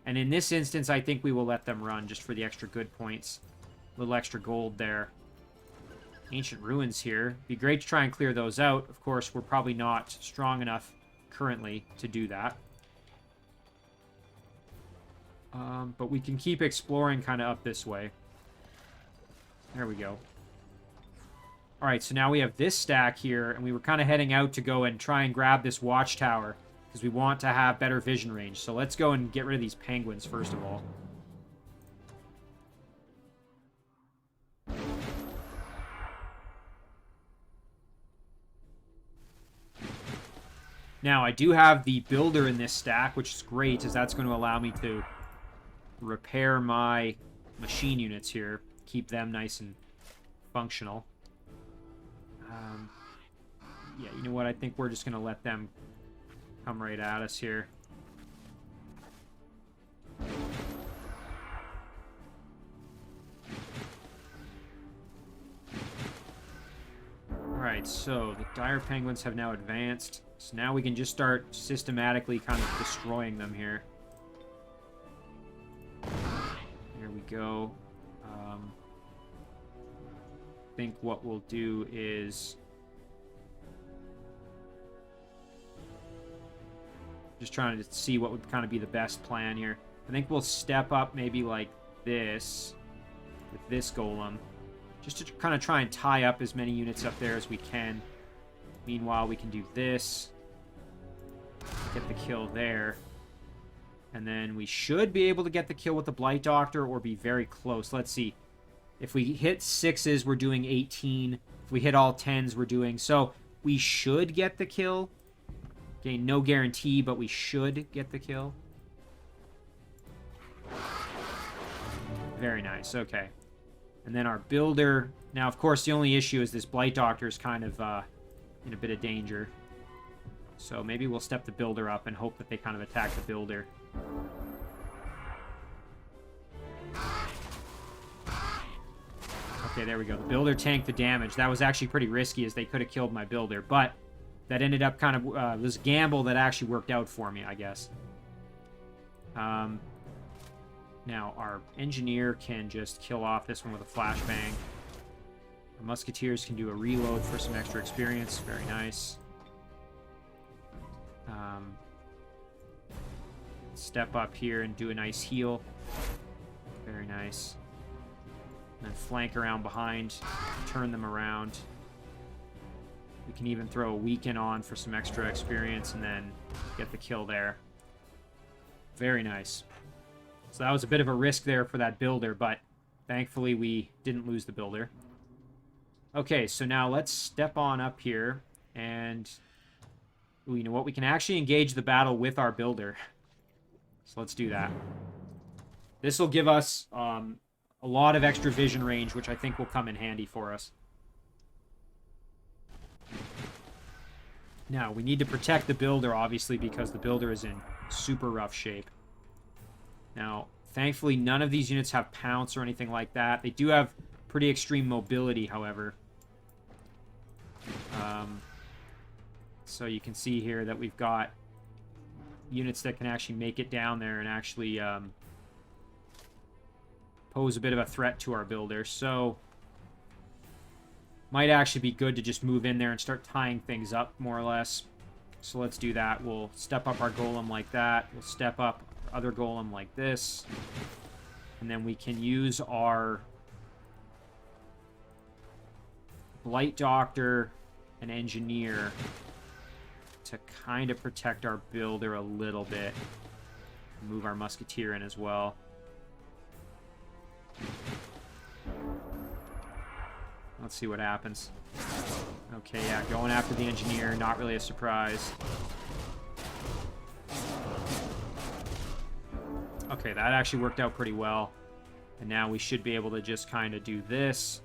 A: And in this instance, I think we will let them run just for the extra good points. A little extra gold there. Ancient Ruins here. Be great to try and clear those out. Of course, we're probably not strong enough currently to do that. But we can keep exploring kind of up this way. There we go. Alright, so now we have this stack here, and we were kind of heading out to go and try and grab this watchtower, because we want to have better vision range. So let's go and get rid of these penguins, first of all. Now, I do have the builder in this stack, which is great, as that's going to allow me to repair my machine units here. Keep them nice and functional. Yeah, you know what? I think we're just going to let them come right at us here. Alright, so the dire penguins have now advanced. So now we can just start systematically kind of destroying them here. There we go. I think what we'll do is just trying to see what would kind of be the best plan here. I think we'll step up maybe like this with this golem, just to kind of try and tie up as many units up there as we can. Meanwhile, we can do this, get the kill there, and then we should be able to get the kill with the Blight Doctor or be very close. Let's see. If we hit 6s, we're doing 18. If we hit all 10s, we're doing... So, we should get the kill. Okay, no guarantee, but we should get the kill. Very nice, okay. And then our builder... Now, of course, the only issue is this Blight Doctor is kind of in a bit of danger. So maybe we'll step the builder up and hope that they kind of attack the builder. Okay, there we go. The builder tanked the damage. That was actually pretty risky, as they could have killed my builder. But that ended up kind of... this gamble that actually worked out for me, I guess. Now, our engineer can just kill off this one with a flashbang. Our musketeers can do a reload for some extra experience. Very nice. Step up here and do a nice heal. Very nice. And then flank around behind, turn them around. We can even throw a weaken on for some extra experience and then get the kill there. Very nice. So that was a bit of a risk there for that builder, but thankfully we didn't lose the builder. Okay, so now let's step on up here and... Ooh, you know what? We can actually engage the battle with our builder. So let's do that. This will give us a lot of extra vision range, which I think will come in handy for us. Now, we need to protect the builder, obviously, because the builder is in super rough shape. Now, thankfully, none of these units have pounce or anything like that. They do have pretty extreme mobility, however. So you can see here that we've got units that can actually make it down there and actually pose a bit of a threat to our builder. So might actually be good to just move in there and start tying things up, more or less. So let's do that. We'll step up our golem like that. We'll step up our other golem like this. And then we can use our Blight Doctor and Engineer to kind of protect our builder a little bit. Move our Musketeer in as well. Let's see what happens. Okay, yeah, going after the Engineer, not really a surprise. Okay, that actually worked out pretty well. And now we should be able to just kind of do this.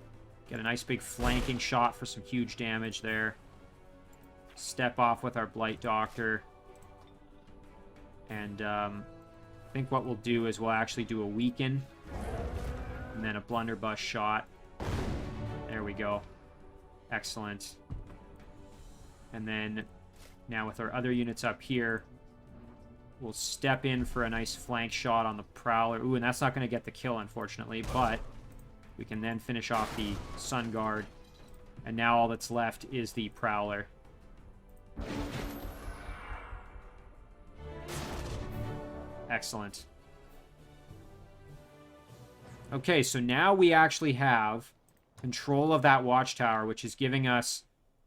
A: Get a nice big flanking shot for some huge damage there. Step off with our Blight Doctor. And I think what we'll do is we'll actually do a weaken. And then a blunderbuss shot. There we go. Excellent. And then now with our other units up here, we'll step in for a nice flank shot on the Prowler. Ooh, and that's not going to get the kill, unfortunately, but we can then finish off the Sun Guard. And now all that's left is the Prowler. Excellent. Okay, so now we actually have control of that watchtower, which is giving us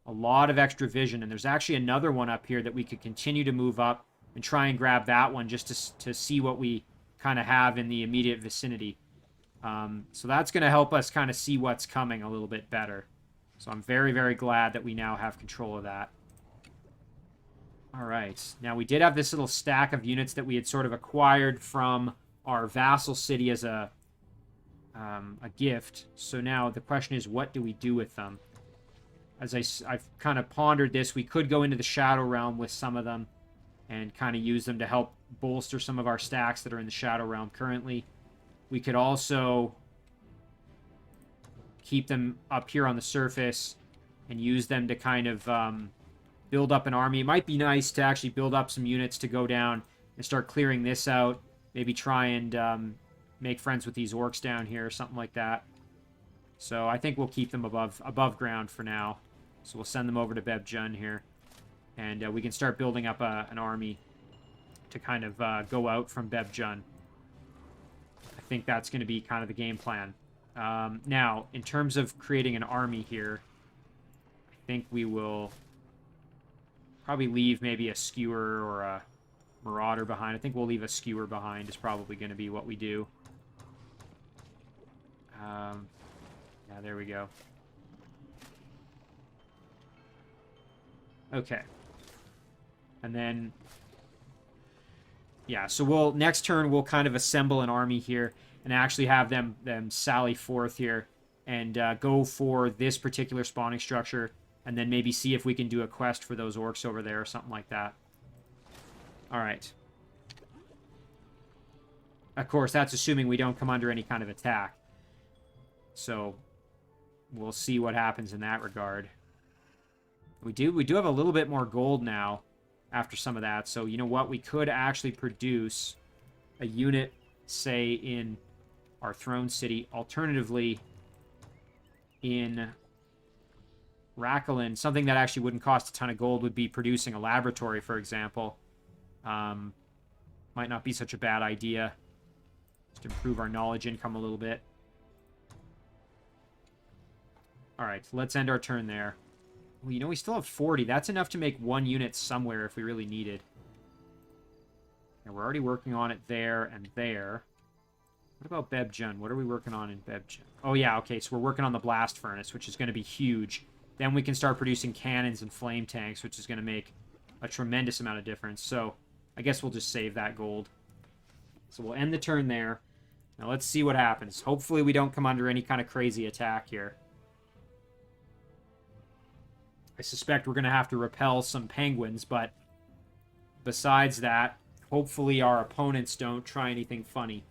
A: a lot of extra vision. And there's actually another one up here that we could continue to move up and try and grab that one just to see what we kind of have in the immediate vicinity. So that's going to help us kind of see what's coming a little bit better. So I'm very, very glad that we now have control of that. All right. Now, we did have this little stack of units that we had sort of acquired from our vassal city as a a gift. So now the question is, what do we do with them? As I've kind of pondered this, we could go into the Shadow Realm with some of them and kind of use them to help bolster some of our stacks that are in the Shadow Realm currently. We could also keep them up here on the surface and use them to kind of build up an army. It might be nice to actually build up some units to go down and start clearing this out. Maybe try and make friends with these orcs down here or something like that. So I think we'll keep them above ground for now. So we'll send them over to Bebjun here. And we can start building up an army to kind of go out from Bebjun. I think that's going to be kind of the game plan. Now, in terms of creating an army here, I think we will probably leave maybe a skewer or a marauder behind. I think we'll leave a skewer behind is probably going to be what we do. Yeah, there we go. Okay. And then, yeah, so next turn we'll kind of assemble an army here and actually have them sally forth here and go for this particular spawning structure and then maybe see if we can do a quest for those orcs over there or something like that. All right. Of course, that's assuming we don't come under any kind of attack. So we'll see what happens in that regard. We do have a little bit more gold now after some of that. So you know what? We could actually produce a unit, say, in our throne city. Alternatively, in Rakelen, something that actually wouldn't cost a ton of gold would be producing a laboratory, for example. Might not be such a bad idea. Just improve our knowledge income a little bit. Alright, so let's end our turn there. Well, you know, we still have 40. That's enough to make one unit somewhere if we really needed. And we're already working on it there and there. What about Bebjun? What are we working on in Bebjun? Oh, yeah, okay, so we're working on the blast furnace, which is going to be huge. Then we can start producing cannons and flame tanks, which is going to make a tremendous amount of difference. So I guess we'll just save that gold. So we'll end the turn there. Now let's see what happens. Hopefully we don't come under any kind of crazy attack here. I suspect we're going to have to repel some penguins, but besides that, hopefully our opponents don't try anything funny.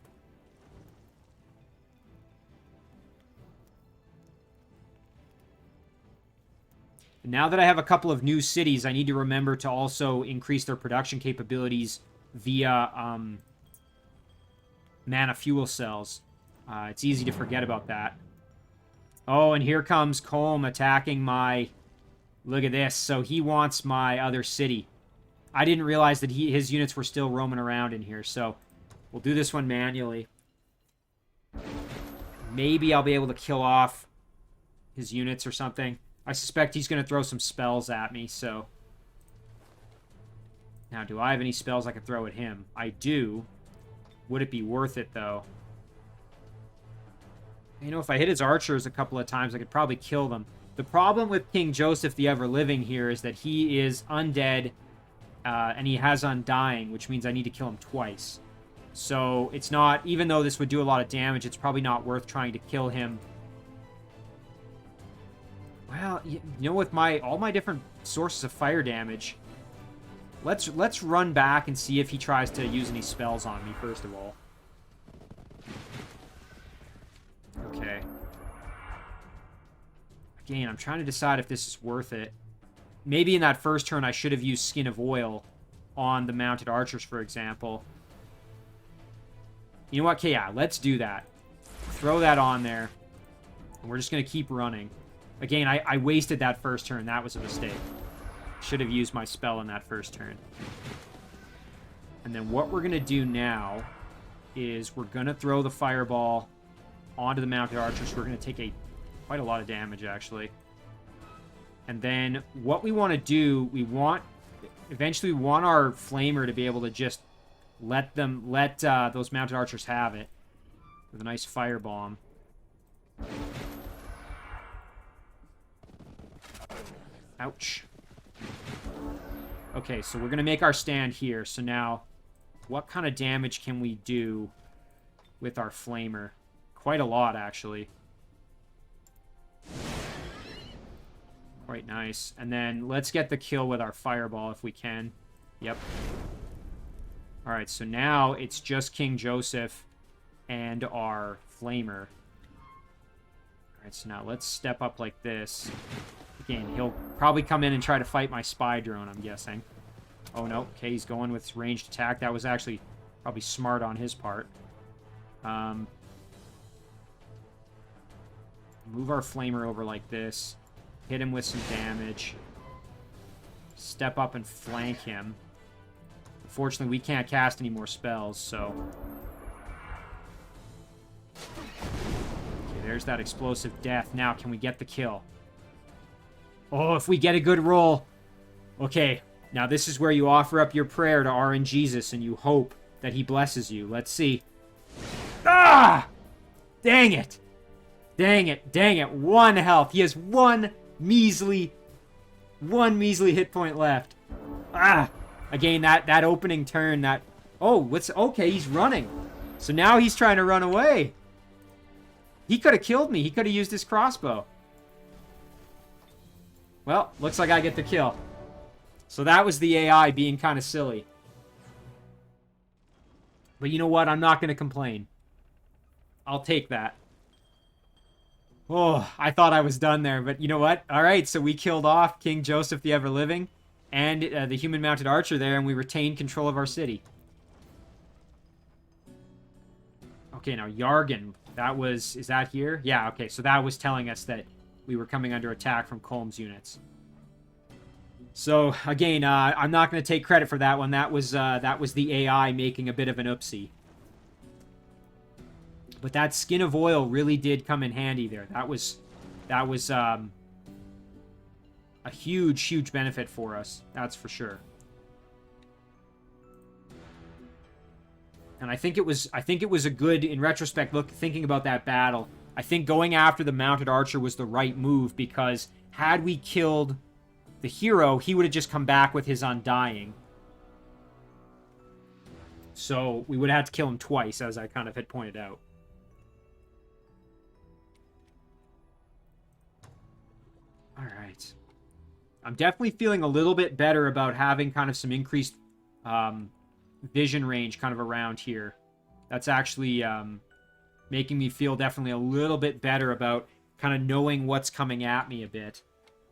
A: And now that I have a couple of new cities, I need to remember to also increase their production capabilities via mana fuel cells. It's easy to forget about that. Oh, and here comes Colm attacking my... Look at this. So he wants my other city. I didn't realize that his units were still roaming around in here, so we'll do this one manually. Maybe I'll be able to kill off his units or something. I suspect he's going to throw some spells at me, so... Now, do I have any spells I can throw at him? I do. Would it be worth it, though? You know, if I hit his archers a couple of times, I could probably kill them. The problem with King Joseph the Ever-Living here is that he is undead, and he has Undying, which means I need to kill him twice. So, it's not... Even though this would do a lot of damage, it's probably not worth trying to kill him. Well, you know, with all my different sources of fire damage, let's run back and see if he tries to use any spells on me, first of all. Okay. Again, I'm trying to decide if this is worth it. Maybe in that first turn I should have used Skin of Oil on the mounted archers, for example. You know what? Okay, yeah, let's do that. Throw that on there. And we're just going to keep running. Again, I wasted that first turn. That was a mistake. Should have used my spell in that first turn. And then what we're going to do now is we're going to throw the fireball onto the mounted archers. We're going to take quite a lot of damage, actually. And then what we want to do, eventually we want our flamer to be able to just let those mounted archers have it with a nice firebomb. Ouch. Okay, so we're going to make our stand here. So now, what kind of damage can we do with our flamer? quite a lot, actually. Quite nice. And then let's get the kill with our fireball if we can. Yep. Alright, so now it's just King Joseph and our Flamer. Alright, so now let's step up like this. Again, he'll probably come in and try to fight my spy drone, I'm guessing. Oh, no. Okay, he's going with ranged attack. That was actually probably smart on his part. Move our Flamer over like this. Hit him with some damage. Step up and flank him. Unfortunately, we can't cast any more spells, so... Okay, there's that explosive death. Now, can we get the kill? Oh, if we get a good roll. Okay, now this is where you offer up your prayer to RNGesus and you hope that he blesses you. Let's see. Ah! Dang it! Dang it, dang it. 1 health. He has one measly hit point left. Ah! Again, that opening turn, that... Oh, what's... Okay, he's running. So now he's trying to run away. He could have killed me. He could have used his crossbow. Well, looks like I get the kill. So that was the AI being kind of silly. But you know what? I'm not going to complain. I'll take that. Oh, I thought I was done there, but you know what? All right, so we killed off King Joseph the Ever-Living and the human-mounted archer there, and we retained control of our city. Okay, now Yargan, that was... Is that here? Yeah, okay, so that was telling us that we were coming under attack from Colm's units. So, again, I'm not going to take credit for that one. That was the AI making a bit of an oopsie. But that skin of oil really did come in handy there. That was a huge benefit for us. That's for sure. And I think it was a good, in retrospect, look, thinking about that battle, I think going after the mounted archer was the right move, because had we killed the hero, he would have just come back with his Undying. So we would have had to kill him twice, as I kind of had pointed out. Alright. I'm definitely feeling a little bit better about having kind of some increased vision range kind of around here. That's actually making me feel definitely a little bit better about kind of knowing what's coming at me a bit.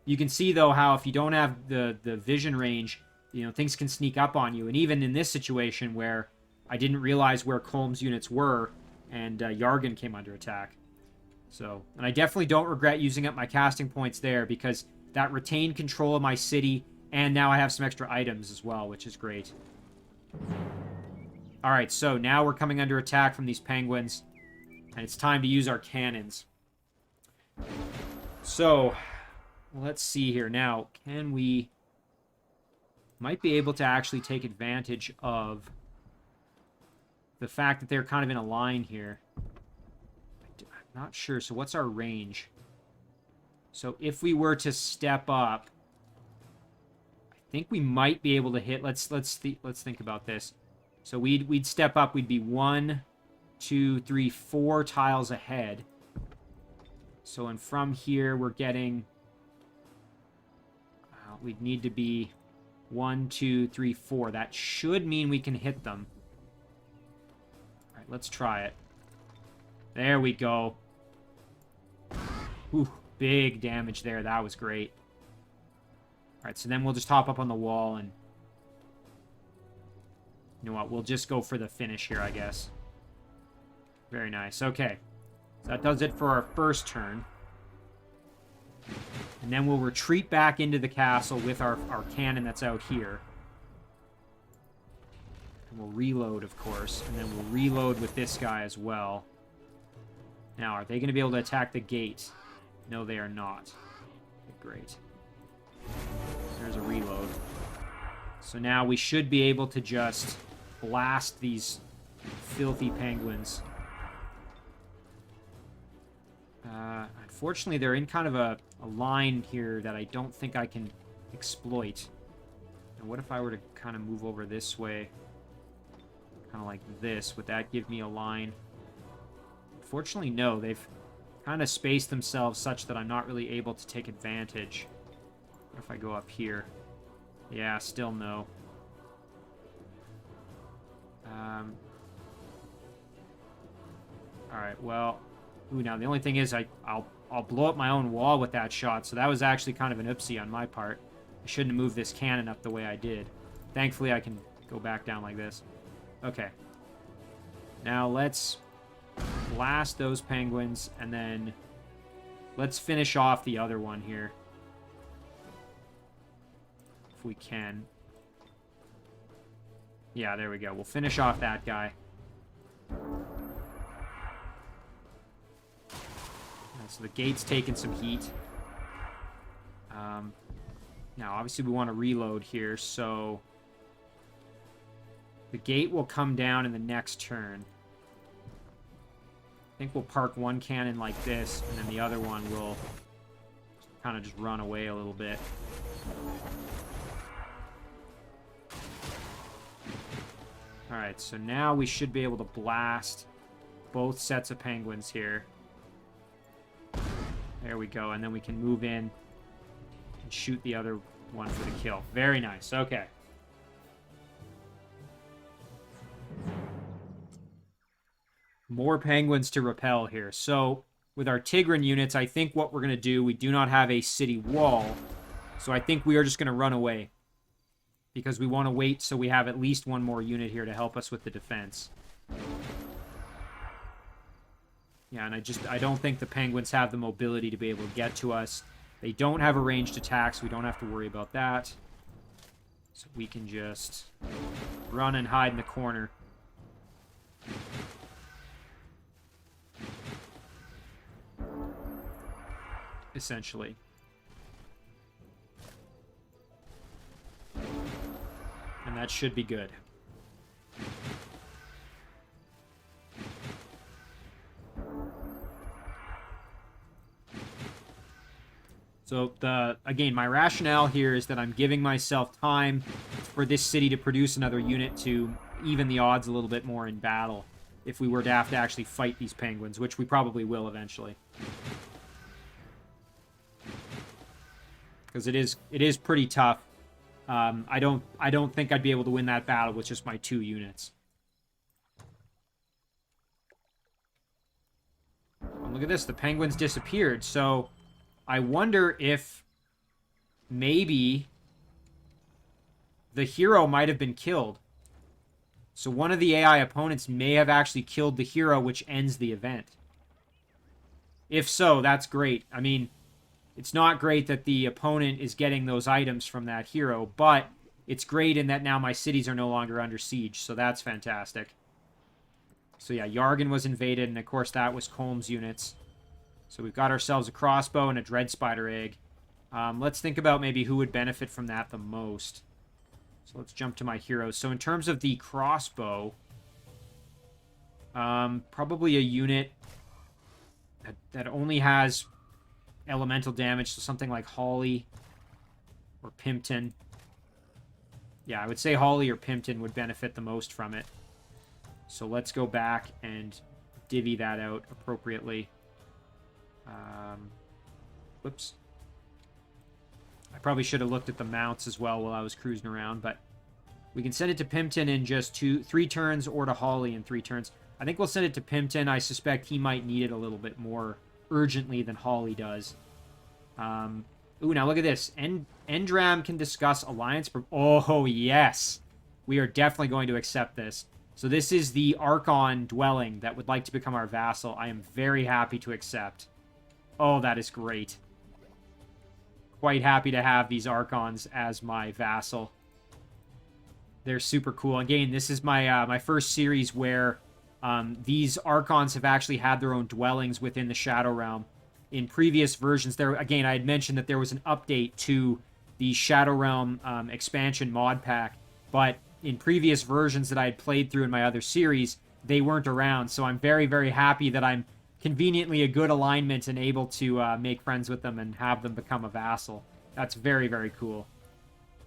A: You can see, though, how if you don't have the vision range, you know, things can sneak up on you. And even in this situation where I didn't realize where Colm's units were and Yargan came under attack. So, and I definitely don't regret using up my casting points there, because that retained control of my city, and now I have some extra items as well, which is great. Alright, so now we're coming under attack from these penguins, and it's time to use our cannons. So, let's see here. Now, can we... Might be able to actually take advantage of the fact that they're kind of in a line here. I'm not sure. So what's our range? So if we were to step up, I think we might be able to hit. Let's think about this. So we'd step up. We'd be 1, 2, 3, 4 tiles ahead. So and from here we're getting. We'd need to be 1, 2, 3, 4. That should mean we can hit them. All right, let's try it. There we go. Ooh, big damage there. That was great. Alright, so then we'll just hop up on the wall and... You know what? We'll just go for the finish here, I guess. Very nice. Okay. So that does it for our first turn. And then we'll retreat back into the castle with our cannon that's out here. And we'll reload, of course. And then we'll reload with this guy as well. Now, are they going to be able to attack the gate? No, they are not. Okay, great. There's a reload. So now we should be able to just blast these filthy penguins. Unfortunately, they're in kind of a line here that I don't think I can exploit. Now, what if I were to kind of move over this way? Kind of like this. Would that give me a line? Unfortunately, no. They've kind of spaced themselves such that I'm not really able to take advantage. What if I go up here? Yeah, still no. Alright, well... Ooh, now the only thing is I'll blow up my own wall with that shot, so that was actually kind of an oopsie on my part. I shouldn't have moved this cannon up the way I did. Thankfully, I can go back down like this. Okay. Now, let's blast those penguins, and then let's finish off the other one here. If we can. Yeah, there we go. We'll finish off that guy. So the gate's taking some heat. Now, obviously, we want to reload here, so... The gate will come down in the next turn. I think we'll park one cannon like this, and then the other one will kind of just run away a little bit. Alright, so now we should be able to blast both sets of penguins here. There we go, and then we can move in and shoot the other one for the kill. Very nice, okay. More penguins to repel here. So, with our Tigran units, I think what we're going to do, we do not have a city wall, so I think we are just going to run away. Because we want to wait so we have at least one more unit here to help us with the defense. Yeah, and I don't think the penguins have the mobility to be able to get to us. They don't have a ranged attack, so we don't have to worry about that. So we can just run and hide in the corner. Essentially. And that should be good. So, again, my rationale here is that I'm giving myself time for this city to produce another unit to even the odds a little bit more in battle if we were to have to actually fight these penguins, which we probably will eventually. Because it is pretty tough. I don't think I'd be able to win that battle with just my 2 units. Oh, look at this, the penguins disappeared, so... I wonder if maybe the hero might have been killed. So one of the AI opponents may have actually killed the hero, which ends the event. If so, that's great. I mean, it's not great that the opponent is getting those items from that hero, but it's great in that now my cities are no longer under siege, so that's fantastic. So yeah, Yargan was invaded, and of course that was Colm's units. So we've got ourselves a crossbow and a dread spider egg. Let's think about maybe who would benefit from that the most. So let's jump to my heroes. So in terms of the crossbow, probably a unit that only has elemental damage, so something like Holly or Pimpton. Yeah, I would say Holly or Pimpton would benefit the most from it. So let's go back and divvy that out appropriately. Whoops. I probably should have looked at the mounts as well while I was cruising around, but we can send it to Pimpton in just 3 turns or to Holly in 3 turns. I think we'll send it to Pimpton. I suspect he might need it a little bit more urgently than Holly does. Ooh, now look at this. Endram can discuss alliance. Oh, yes. We are definitely going to accept this. So this is the Archon dwelling that would like to become our vassal. I am very happy to accept. Oh, that is great. Quite happy to have these Archons as my vassal. They're super cool. Again, this is my my first series where these Archons have actually had their own dwellings within the Shadow Realm. In previous versions, again, I had mentioned that there was an update to the Shadow Realm expansion mod pack, but in previous versions that I had played through in my other series, they weren't around, so I'm very, very happy that I'm conveniently a good alignment and able to make friends with them and have them become a vassal. That's very, very cool.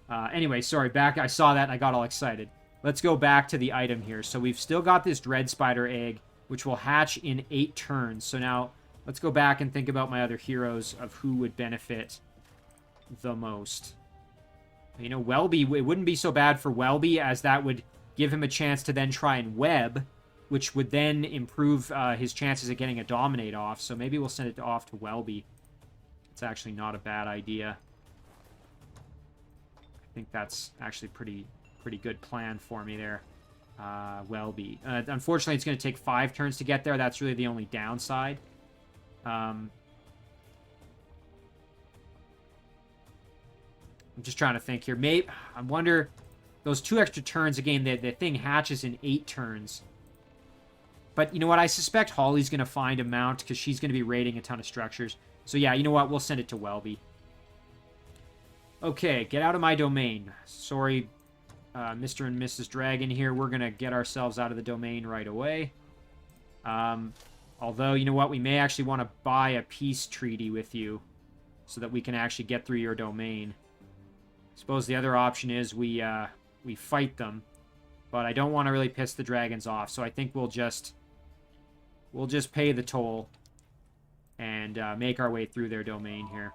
A: Anyway, sorry, back. I saw that and I got all excited. Let's go back to the item here. So we've still got this Dread Spider egg. which will hatch in 8 turns. So now, let's go back and think about my other heroes of who would benefit the most. You know, Welby, it wouldn't be so bad for Welby, as that would give him a chance to then try and web, which would then improve his chances of getting a dominate off. So maybe we'll send it off to Welby. It's actually not a bad idea. I think that's actually pretty good plan for me there. Welby. Unfortunately, it's going to take 5 turns to get there. That's really the only downside. I'm just trying to think here. Maybe I wonder, those 2 extra turns, again, the thing hatches in 8 turns. But you know what? I suspect Holly's going to find a mount because she's going to be raiding a ton of structures. So yeah, you know what? We'll send it to Welby. Okay, get out of my domain. Sorry, Mr. and Mrs. Dragon here. We're going to get ourselves out of the domain right away. Although, you know what? We may actually want to buy a peace treaty with you so that we can actually get through your domain. I suppose the other option is we fight them, but I don't want to really piss the dragons off, so I think we'll just pay the toll and make our way through their domain here.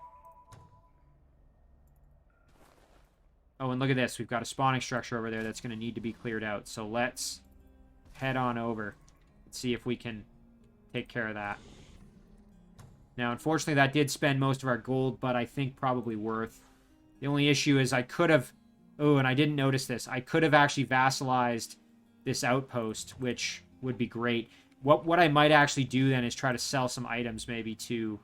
A: Oh, and look at this. We've got a spawning structure over there that's going to need to be cleared out, so let's head on over and see if we can take care of that. Now, unfortunately, that did spend most of our gold, but I think probably worth. The only issue is I could have... Oh, and I didn't notice this. I could have actually vassalized this outpost, which would be great. What I might actually do then is try to sell some items maybe to...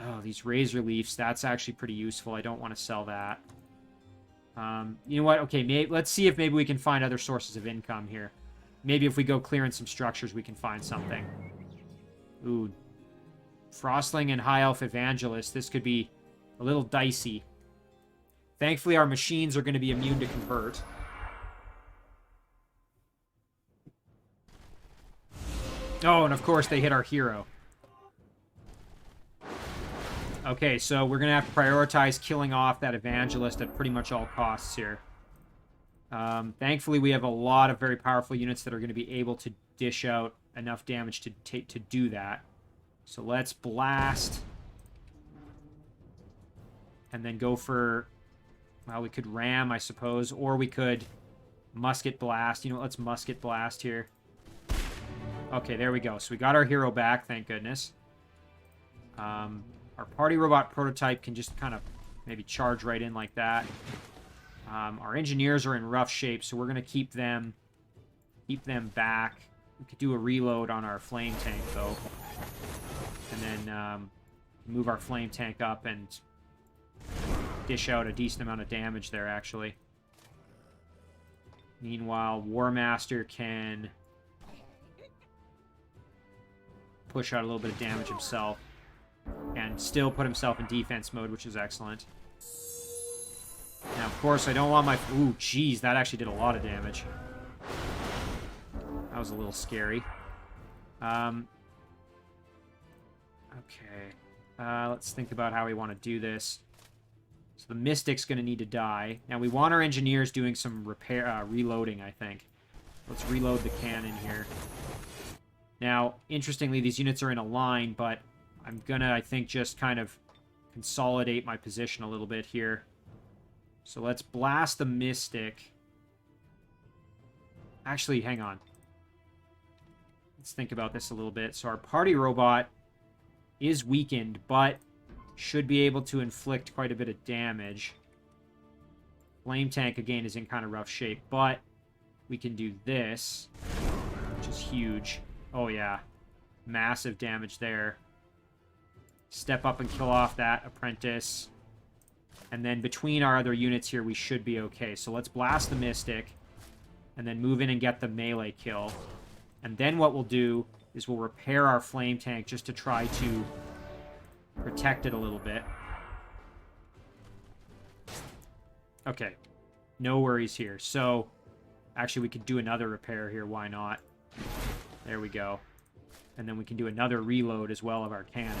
A: Oh, these razor leaves. That's actually pretty useful. I don't want to sell that. You know what? Okay, let's see if maybe we can find other sources of income here. Maybe if we go clearing some structures, we can find something. Ooh. Frostling and High Elf Evangelist. This could be a little dicey. Thankfully, our machines are going to be immune to convert. Oh, and of course, they hit our hero. Okay, so we're going to have to prioritize killing off that Evangelist at pretty much all costs here. Thankfully, we have a lot of very powerful units that are going to be able to dish out enough damage to do that. So let's blast. And then go for... Well, we could ram, I suppose, or we could musket blast. You know, let's musket blast here. Okay, there we go. So we got our hero back, thank goodness. Our party robot prototype can just kind of maybe charge right in like that. Our engineers are in rough shape, so we're going to keep them back. We could do a reload on our flame tank, though. And then move our flame tank up and dish out a decent amount of damage there, actually. Meanwhile, War Master can push out a little bit of damage himself and still put himself in defense mode, which is excellent. Now, of course, I don't want my... Ooh, jeez, that actually did a lot of damage. That was a little scary. Okay. Let's think about how we want to do this. So the Mystic's going to need to die. Now, we want our engineers doing some reloading, I think. Let's reload the cannon here. Now, interestingly, these units are in a line, but I'm going to, I think, just kind of consolidate my position a little bit here. So let's blast the Mystic. Actually, hang on. Let's think about this a little bit. So our party robot is weakened, but should be able to inflict quite a bit of damage. Flame tank, again, is in kind of rough shape, but we can do this, which is huge. Oh, yeah. Massive damage there. Step up and kill off that apprentice. And then between our other units here, we should be okay. So let's blast the Mystic, and then move in and get the melee kill. And then what we'll do is we'll repair our flame tank just to try to protect it a little bit. Okay. No worries here. So, actually, we could do another repair here. Why not? There we go. And then we can do another reload as well of our cannon.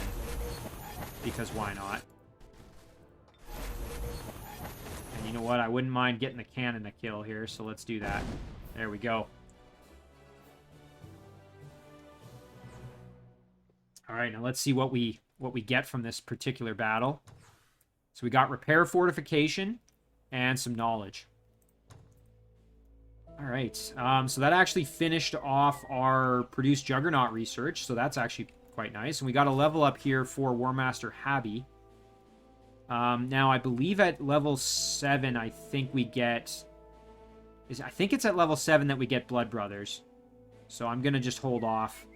A: Because why not? And you know what? I wouldn't mind getting the cannon to kill here, so let's do that. There we go. All right, now let's see what we get from this particular battle. So we got repair fortification and some knowledge. All right, so that actually finished off our produce juggernaut research, so that's actually quite nice. And we got a level up here for War Master Habby. Now I believe at level 7, I think we get... I think it's at level 7 that we get Blood Brothers. So I'm going to just hold off.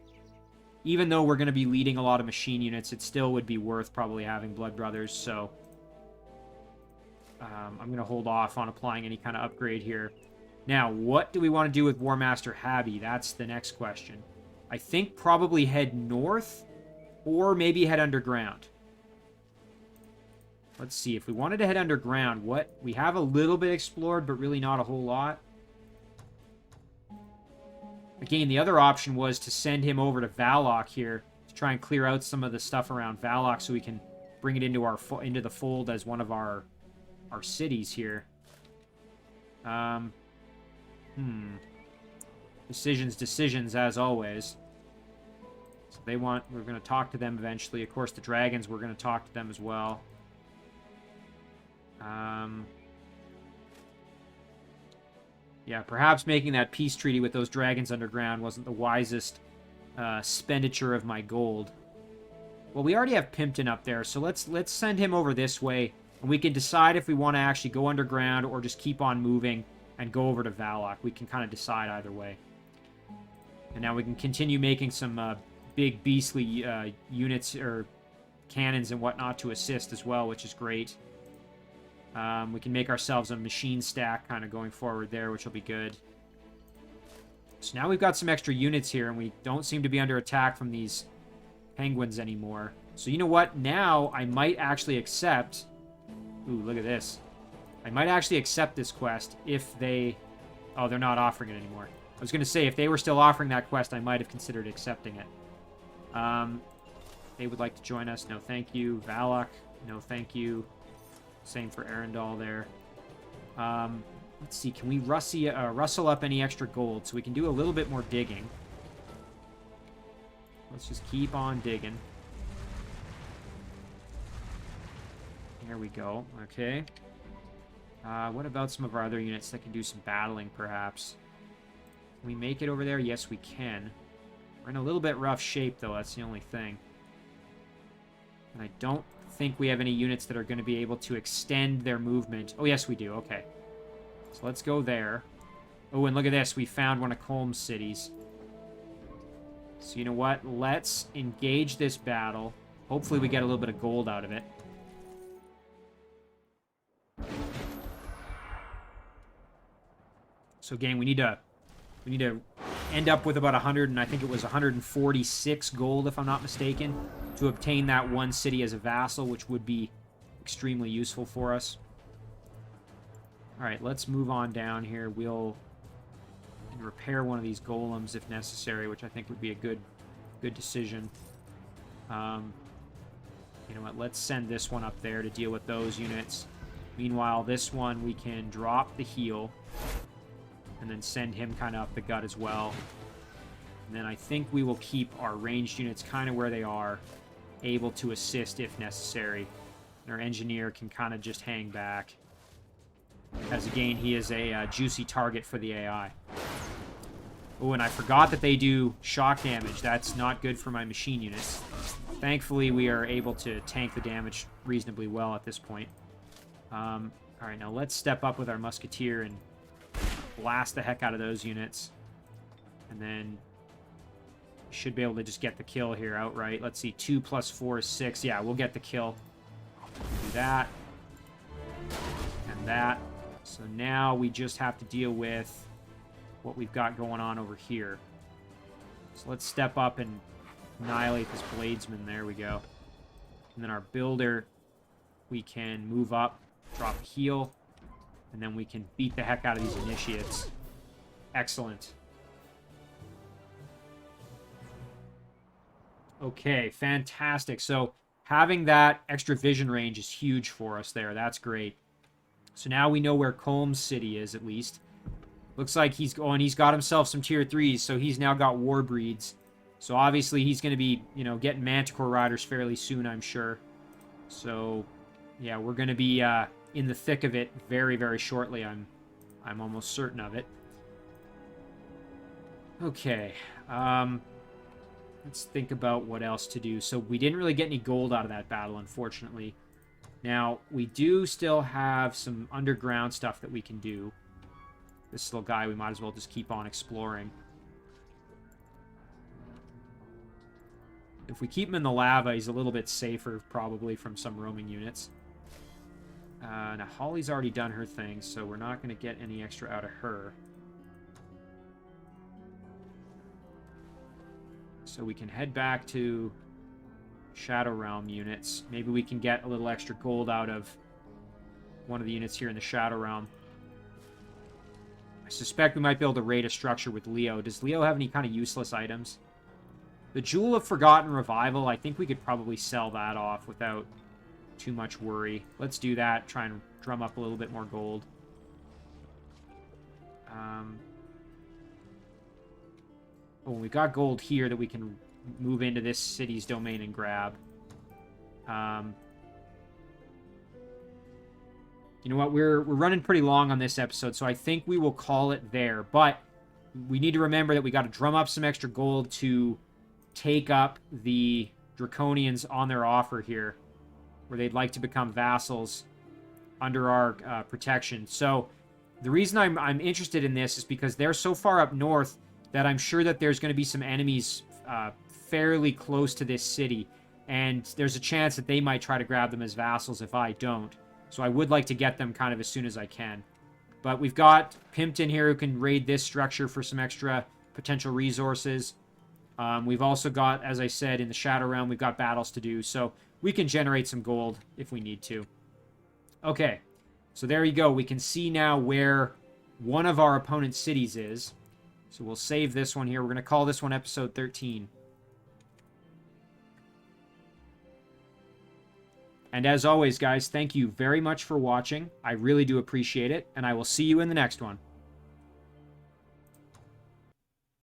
A: Even though we're going to be leading a lot of machine units, it still would be worth probably having Blood Brothers. So I'm going to hold off on applying any kind of upgrade here. Now, what do we want to do with War Master Habby? That's the next question. I think probably head north or maybe head underground. Let's see, if we wanted to head underground, we have a little bit explored, but really not a whole lot. Again, the other option was to send him over to Valok here to try and clear out some of the stuff around Valok so we can bring it into the fold as one of our cities here. Decisions as always. So we're going to talk to them eventually. Of course, the dragons, we're going to talk to them as well. Yeah, perhaps making that peace treaty with those dragons underground wasn't the wisest expenditure of my gold. Well, we already have Pimpton up there, so let's send him over this way, and we can decide if we want to actually go underground or just keep on moving and go over to Valok. We can kind of decide either way. And now we can continue making some big beastly units or cannons and whatnot to assist as well, which is great. We can make ourselves a machine stack kind of going forward there, which will be good. So now we've got some extra units here, and we don't seem to be under attack from these penguins anymore. So you know what? Now I might actually accept... Ooh, look at this. I might actually accept this quest if they... Oh, they're not offering it anymore. I was going to say, if they were still offering that quest, I might have considered accepting it. They would like to join us. No, thank you. Valak. No, thank you. Same for Arendal there. Let's see. Can we rustle up any extra gold so we can do a little bit more digging? Let's just keep on digging. There we go. Okay. What about some of our other units that can do some battling, perhaps? Can we make it over there? Yes, we can. We're in a little bit rough shape, though. That's the only thing. And I don't think we have any units that are going to be able to extend their movement. Oh, yes, we do. Okay. So let's go there. Oh, and look at this. We found one of Colm's cities. So you know what? Let's engage this battle. Hopefully we get a little bit of gold out of it. So again, we need to end up with about 100, and I think it was 146 gold, if I'm not mistaken, to obtain that one city as a vassal, which would be extremely useful for us. All right, let's move on down here. We'll repair one of these golems if necessary, which I think would be a good decision. You know what? Let's send this one up there to deal with those units. Meanwhile, this one we can drop the heal and then send him kind of up the gut as well. And then I think we will keep our ranged units kind of where they are, able to assist if necessary. And our engineer can kind of just hang back. As again, he is a juicy target for the AI. Oh, and I forgot that they do shock damage. That's not good for my machine units. Thankfully, we are able to tank the damage reasonably well at this point. Alright, now let's step up with our musketeer and blast the heck out of those units. And then we should be able to just get the kill here outright. Let's see, 2 + 4 is 6. Yeah, we'll get the kill. Do that. And that. So now we just have to deal with what we've got going on over here. So let's step up and annihilate this bladesman. There we go. And then our builder, we can move up, drop a heal, and then we can beat the heck out of these initiates. Excellent. Okay, fantastic. So having that extra vision range is huge for us there. That's great. So now we know where Colm's city is, at least. Looks like he's got himself some tier 3s, so he's now got war breeds. So obviously he's going to be, getting Manticore Riders fairly soon, I'm sure. So, yeah, we're going to be in the thick of it very, very shortly. I'm almost certain of it. Okay. Let's think about what else to do. So we didn't really get any gold out of that battle, unfortunately. Now, we do still have some underground stuff that we can do. This little guy, we might as well just keep on exploring. If we keep him in the lava, he's a little bit safer, probably, from some roaming units. Now, Holly's already done her thing, so we're not going to get any extra out of her. So we can head back to Shadow Realm units. Maybe we can get a little extra gold out of one of the units here in the Shadow Realm. I suspect we might be able to raid a structure with Leo. Does Leo have any kind of useless items? The Jewel of Forgotten Revival, I think we could probably sell that off without too much worry. Let's do that. Try and drum up a little bit more gold. Oh, we got gold here that we can move into this city's domain and grab. You know what? We're running pretty long on this episode, so I think we will call it there. But we need to remember that we got to drum up some extra gold to take up the Draconians on their offer here, where they'd like to become vassals under our protection. So the reason I'm interested in this is because they're so far up north that I'm sure that there's going to be some enemies fairly close to this city, and there's a chance that they might try to grab them as vassals if I don't. So I would like to get them kind of as soon as I can. But we've got Pimpton here who can raid this structure for some extra potential resources. We've also got, as I said, in the Shadow Realm, we've got battles to do, so we can generate some gold if we need to. Okay, so there you go. We can see now where one of our opponent's cities is. So we'll save this one here. We're going to call this one episode 13. And as always, guys, thank you very much for watching. I really do appreciate it, and I will see you in the next one.